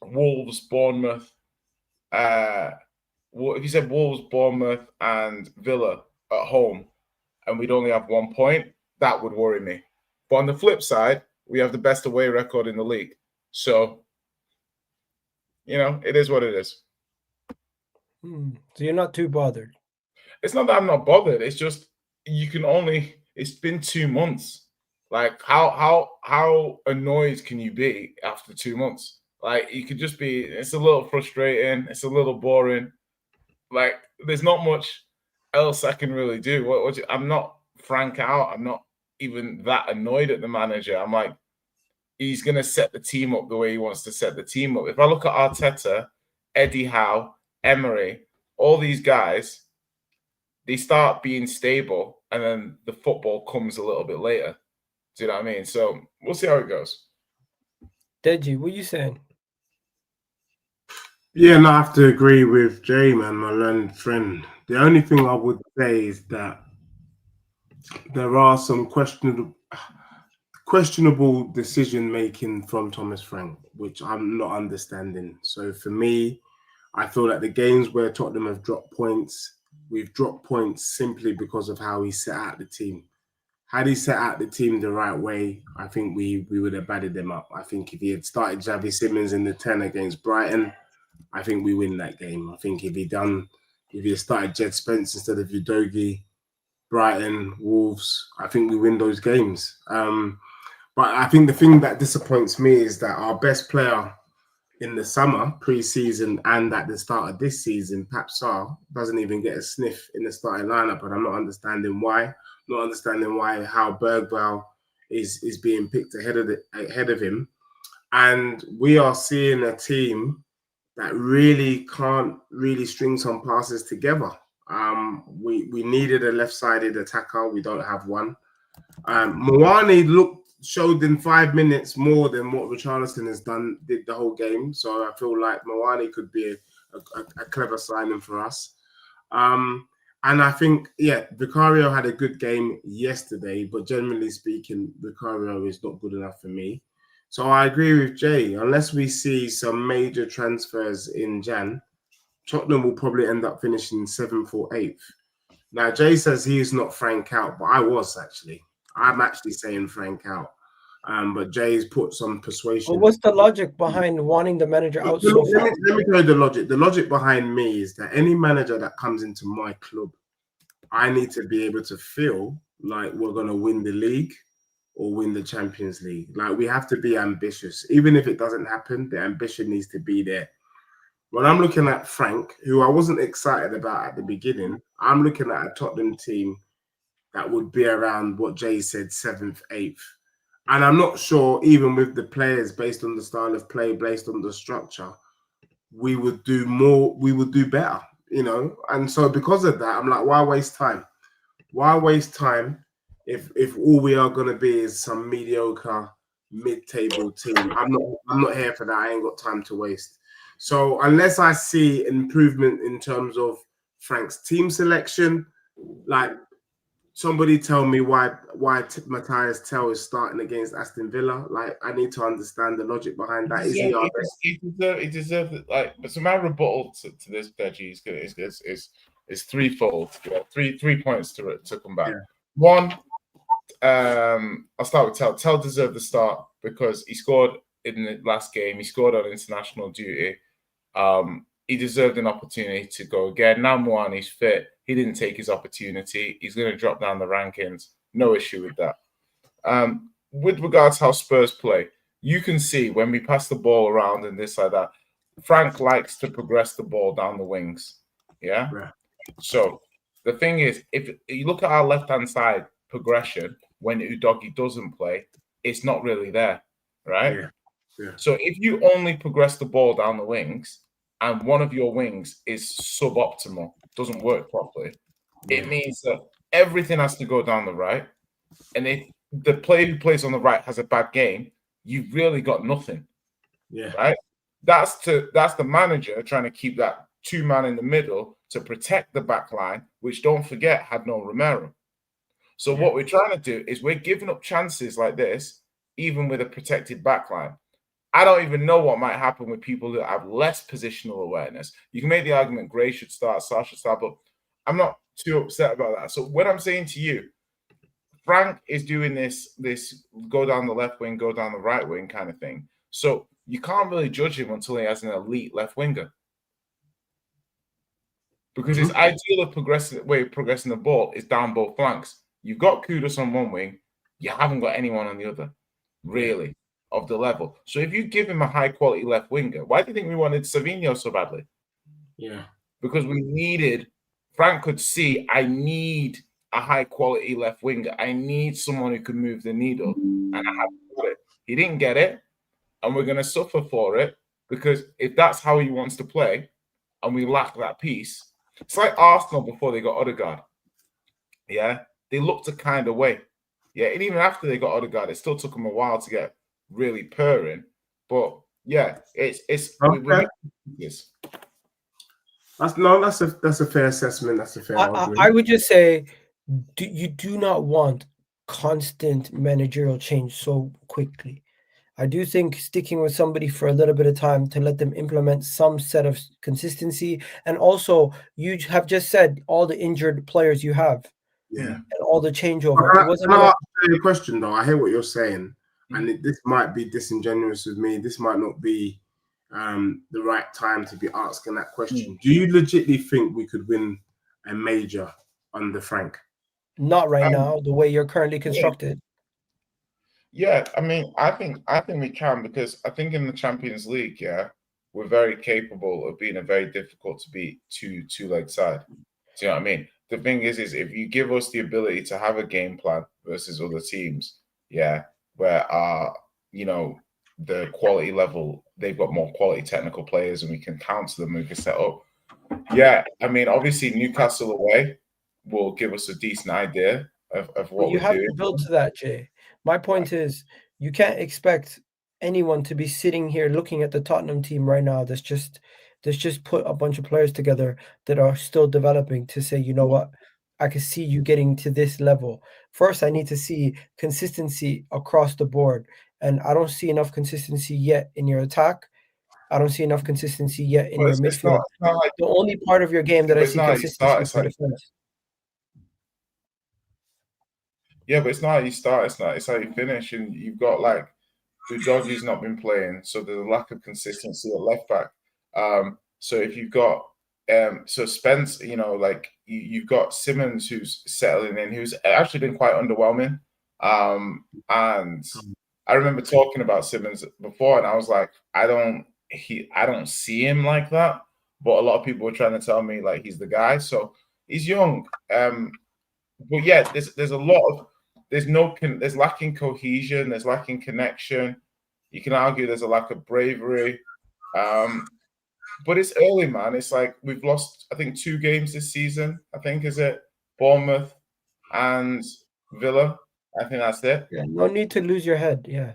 S7: Wolves, Bournemouth, if you said Wolves, Bournemouth, and Villa at home, and we'd only have 1 point, that would worry me. But on the flip side, we have the best away record in the league. So, you know, it is what it is.
S1: So you're not too bothered?
S7: It's not that I'm not bothered. It's just, it's been 2 months. Like, how annoyed can you be after 2 months? Like, you could just be, it's a little frustrating. It's a little boring. Like, there's not much else I can really do. I'm not frank out. I'm not even that annoyed at the manager. I'm like, he's going to set the team up the way he wants to set the team up. If I look at Arteta, Eddie Howe, Emery, all these guys, they start being stable, and then the football comes a little bit later. Do you know what I mean? So we'll see how it goes.
S1: Deji, what are you saying?
S6: Yeah, no, I have to agree with Jay, man, my learned friend. The only thing I would say is that there are some questionable decision making from Thomas Frank, which I'm not understanding. So for me, I feel like the games where Tottenham have dropped points, we've dropped points simply because of how he set out the team. had he set out the team the right way, I think we would have batted them up. I think if he had started Javi Simmons in the 10 against Brighton, I think we win that game. I think if he had started Jed Spence instead of Udogie, Brighton, Wolves, I think we win those games. But I think the thing that disappoints me is that our best player in the summer, pre-season, and at the start of this season, Pap Sarr, doesn't even get a sniff in the starting lineup, and I'm not understanding why. Not understanding why how Bergwijn is being picked ahead of him, and we are seeing a team that really can't really string some passes together. We needed a left-sided attacker. We don't have one. Moani showed in 5 minutes more than what Richarlison did the whole game. So I feel like Moani could be a clever signing for us. And I think, Vicario had a good game yesterday, but generally speaking, Vicario is not good enough for me. So I agree with Jay. Unless we see some major transfers in Jan, Tottenham will probably end up finishing 7th or 8th. Now, Jay says he is not Frank out, but I was actually. I'm actually saying Frank out. But Jay's put some persuasion.
S1: Well, what's the logic behind wanting the manager out so fast?
S6: Let me tell you the logic. The logic behind me is that any manager that comes into my club, I need to be able to feel like we're going to win the league or win the Champions League. Like, we have to be ambitious. Even if it doesn't happen, the ambition needs to be there. When I'm looking at Frank, who I wasn't excited about at the beginning, I'm looking at a Tottenham team that would be around what Jay said, 7th, 8th. And I'm not sure, even with the players, based on the style of play, based on the structure, we would do more, we would do better, you know? And so because of that, I'm like, why waste time? Why waste time if all we are going to be is some mediocre mid-table team? I'm not here for that. I ain't got time to waste. So unless I see improvement in terms of Frank's team selection, like, somebody tell me why Matthias Tell is starting against Aston Villa. Like, I need to understand the logic behind that.
S7: He deserved it. Like, so my rebuttal to this, Deji, is threefold. Yeah, three points to come back. Yeah. One, I'll start with Tell. Tell deserved the start because he scored in the last game. He scored on international duty. He deserved an opportunity to go again. Now Moani's fit. He didn't take his opportunity. He's going to drop down the rankings. No issue with that. With regards to how Spurs play, you can see when we pass the ball around and this like that, Frank likes to progress the ball down the wings. Yeah? Right. So the thing is, if you look at our left-hand side progression, when Udogie doesn't play, it's not really there, right? Yeah. Yeah. So if you only progress the ball down the wings and one of your wings is suboptimal, doesn't work properly, it means that everything has to go down the right. And if the player who plays on the right has a bad game, you've really got nothing. Yeah. Right? That's the manager trying to keep that two-man in the middle to protect the back line, which, don't forget, had no Romero. So what we're trying to do is we're giving up chances like this, even with a protected back line. I don't even know what might happen with people that have less positional awareness. You can make the argument Gray should start, Sarr should start, but I'm not too upset about that. So what I'm saying to you, Frank is doing this go down the left wing, go down the right wing kind of thing. So you can't really judge him until he has an elite left winger. Because his ideal of progressing the ball is down both flanks. You've got Kudus on one wing, you haven't got anyone on the other, really, of the level. So if you give him a high-quality left winger, why do you think we wanted Savinho so badly? Yeah. Because we needed, Frank could see, I need a high-quality left winger. I need someone who can move the needle, and I haven't got it. He didn't get it, and we're going to suffer for it, because if that's how he wants to play, and we lack that piece, it's like Arsenal before they got Odegaard. Yeah? They looked a kind of way. Yeah, and even after they got Odegaard, it still took them a while to get really purring. But yeah, it's okay.
S6: That's a fair assessment. That's a fair argument.
S1: I would just say you do not want constant managerial change so quickly. I do think sticking with somebody for a little bit of time to let them implement some set of consistency. And also, you have just said all the injured players you have.
S6: Yeah.
S1: and all the changeover. It wasn't
S6: Can I
S1: gonna,
S6: ask you a question though? I hear what you're saying, and this might be disingenuous with me. This might not be the right time to be asking that question. Do you legitimately think we could win a major under Frank?
S1: not right now, the way you're currently
S7: Yeah.
S1: constructed.
S7: Yeah, I mean, I think we can, because I think in the Champions League, yeah, we're very capable of being a very difficult to beat two-leg side. Do you know what I mean? The thing is if you give us the ability to have a game plan versus other teams, yeah, where the quality level, they've got more quality technical players and we can counter them and we can set up. Yeah, I mean, obviously Newcastle away will give us a decent idea of what
S1: You
S7: we're
S1: have
S7: doing.
S1: to build to that, Jay. My point is, you can't expect anyone to be sitting here looking at the Tottenham team right now that's just put a bunch of players together that are still developing to say, you know what, I can see you getting to this level. First, I need to see consistency across the board. And I don't see enough consistency yet in your attack. I don't see enough consistency yet in
S7: But
S1: your
S7: it's
S1: midfield.
S7: not like,
S1: The only part of your game that
S7: but
S1: I
S7: it's
S1: see
S7: not how you
S1: consistency
S7: start.
S1: is
S7: It's
S1: your
S7: like,
S1: defense.
S7: yeah, but it's not how you start. It's how you finish. And you've got like Udogie's not been playing, so there's a lack of consistency at left back. So if you've got so Spence, like you've got Simmons who's settling in, who's actually been quite underwhelming. And I remember talking about Simmons before, and I was like, I don't see him like that. But a lot of people were trying to tell me like he's the guy. So he's young. But yeah, there's a lot of there's lacking cohesion, there's lacking connection. You can argue there's a lack of bravery. But it's early, man. It's like we've lost, I think, 2 games this season. I think, is it Bournemouth and Villa? I think that's it.
S1: Yeah, no need to lose your head. Yeah.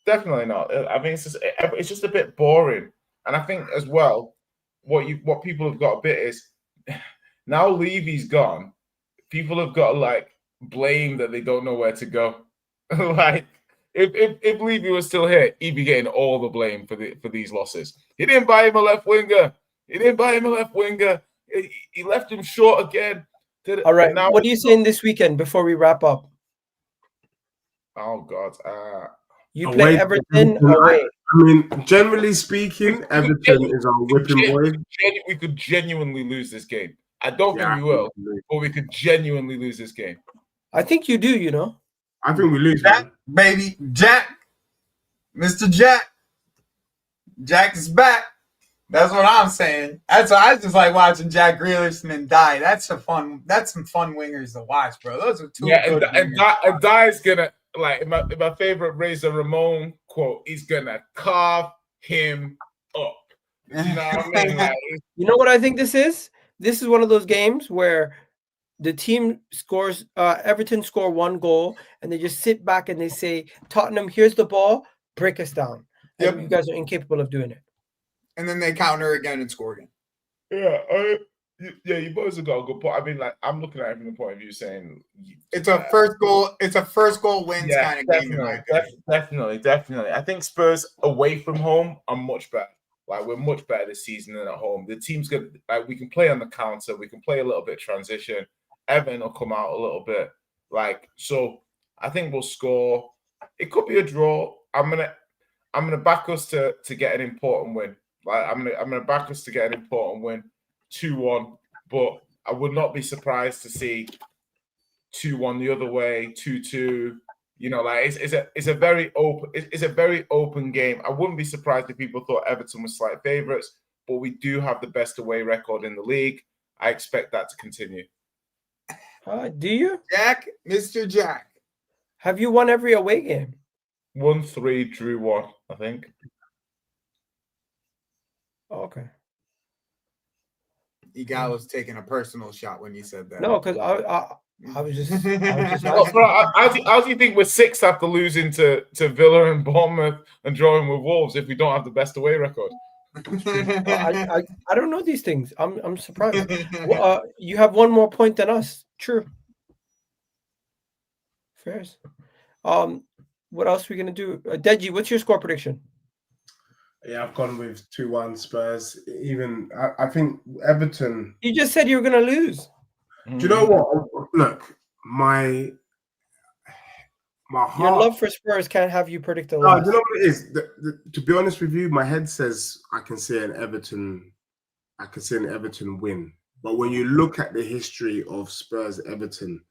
S7: Definitely not. I mean, it's just a bit boring. And I think as well, what people have got a bit is now Levy's gone. People have got to like blame that they don't know where to go. Like if Levy was still here, he'd be getting all the blame for these losses. He didn't buy him a left winger. He left him short again.
S1: All right. What are you saying this weekend before we wrap up?
S7: Oh God.
S1: You play Everton away.
S6: I mean, generally speaking, Everton is our whipping boy.
S7: We could genuinely lose this game. I don't think we will, but we could genuinely lose this game.
S1: I think you do, you know.
S6: I think we lose,
S4: Jack,
S6: man.
S4: baby, Jack, Mr. Jack. Jack is back. That's what I'm saying. That's why I just like watching Jack Grealish and then Die. That's some fun wingers to watch, bro. Those are two good wingers.
S7: And Die's gonna like in my favorite Razor Ramon quote. He's gonna carve him up. You know what I mean? Like,
S1: you know what I think this is? This is one of those games where the team scores, Everton score 1 goal, and they just sit back and they say, Tottenham, here's the ball, break us down. And you guys are incapable of doing it.
S4: And then they counter again and score again.
S7: Yeah, you boys have got a good point. I mean, like, I'm looking at it from the point of view saying
S4: it's a first goal wins kind of game. In my opinion.
S7: Definitely. I think Spurs away from home are much better. Like, we're much better this season than at home. The team's good. Like, we can play on the counter. We can play a little bit transition. Everton will come out a little bit. Like, so I think we'll score. It could be a draw. I'm gonna back us to get an important win. Like, I'm gonna back us to get an important win, 2-1. But I would not be surprised to see 2-1 the other way, 2-2. You know, like it's a very open game. I wouldn't be surprised if people thought Everton was slight favourites, but we do have the best away record in the league. I expect that to continue.
S1: Do you?
S4: Jack, Mr. Jack.
S1: Have you won every away game?
S7: 1-3, drew 1, I think.
S1: Okay.
S4: Egal was taking a personal shot when you said that.
S1: No, because I was just
S7: how do you think we're 6th after losing to Villa and Bournemouth and drawing with Wolves if we don't have the best away record?
S1: I don't know these things. I'm surprised. You have 1 more point than us. True. Fairs. What else are we gonna do? Deji, what's your score prediction?
S6: Yeah, I've gone with 2-1 Spurs. I think Everton.
S1: You just said you were gonna lose.
S6: Do you know what? Look, my
S1: Your
S6: heart.
S1: love for Spurs can't have you predict a
S6: No,
S1: loss.
S6: you know what it is? To be honest with you, my head says I can see an Everton win. But when you look at the history of Spurs Everton,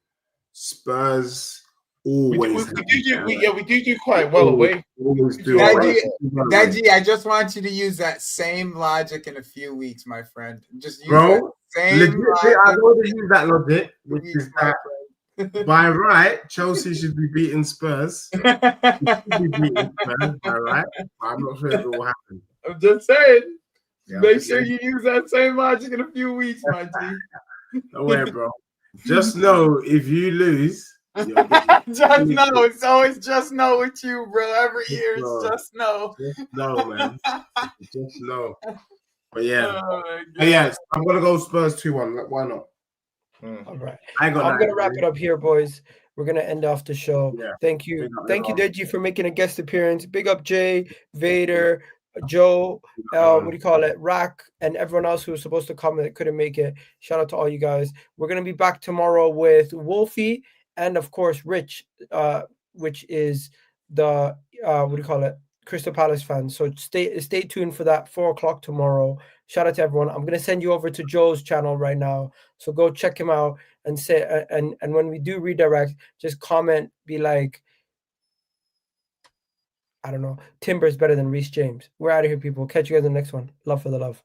S6: Spurs always
S7: we do quite well away.
S6: always do.
S4: Deji, I just want you to use that same logic in a few weeks, my friend. Just use that same
S6: legit,
S4: logic.
S6: I know to use that logic, which is that by right, Chelsea should be beating Spurs. Should be beating Spurs by right. I'm not sure if it will happen.
S4: I'm just saying.
S6: Yeah,
S4: Make sure you use that same logic in a few weeks, my G.
S6: Don't worry, bro. Just know if you lose,
S4: just know. It's always just know with you, bro. Every year it's just know.
S6: Just know, man. Just know. But yeah. Yes, I'm gonna go Spurs 2-1. Why not?
S1: All right.
S6: I'm
S1: gonna wrap it up here, boys. We're gonna end off the show.
S6: Yeah.
S1: Thank you, Deji, for making a guest appearance. Big up Jay, Vader, Joe, what do you call it, Rack, and everyone else who was supposed to come that couldn't make it. Shout out to all you guys. We're gonna be back tomorrow with Wolfie and of course Rich, which is the what do you call it, Crystal Palace fans. So stay tuned for that 4:00 tomorrow. Shout out to everyone. I'm gonna send you over to Joe's channel right now. So go check him out and say and when we do redirect, just comment, be like, I don't know, Timber's better than Reece James. We're out of here, people. Catch you guys in the next one. Love for the love.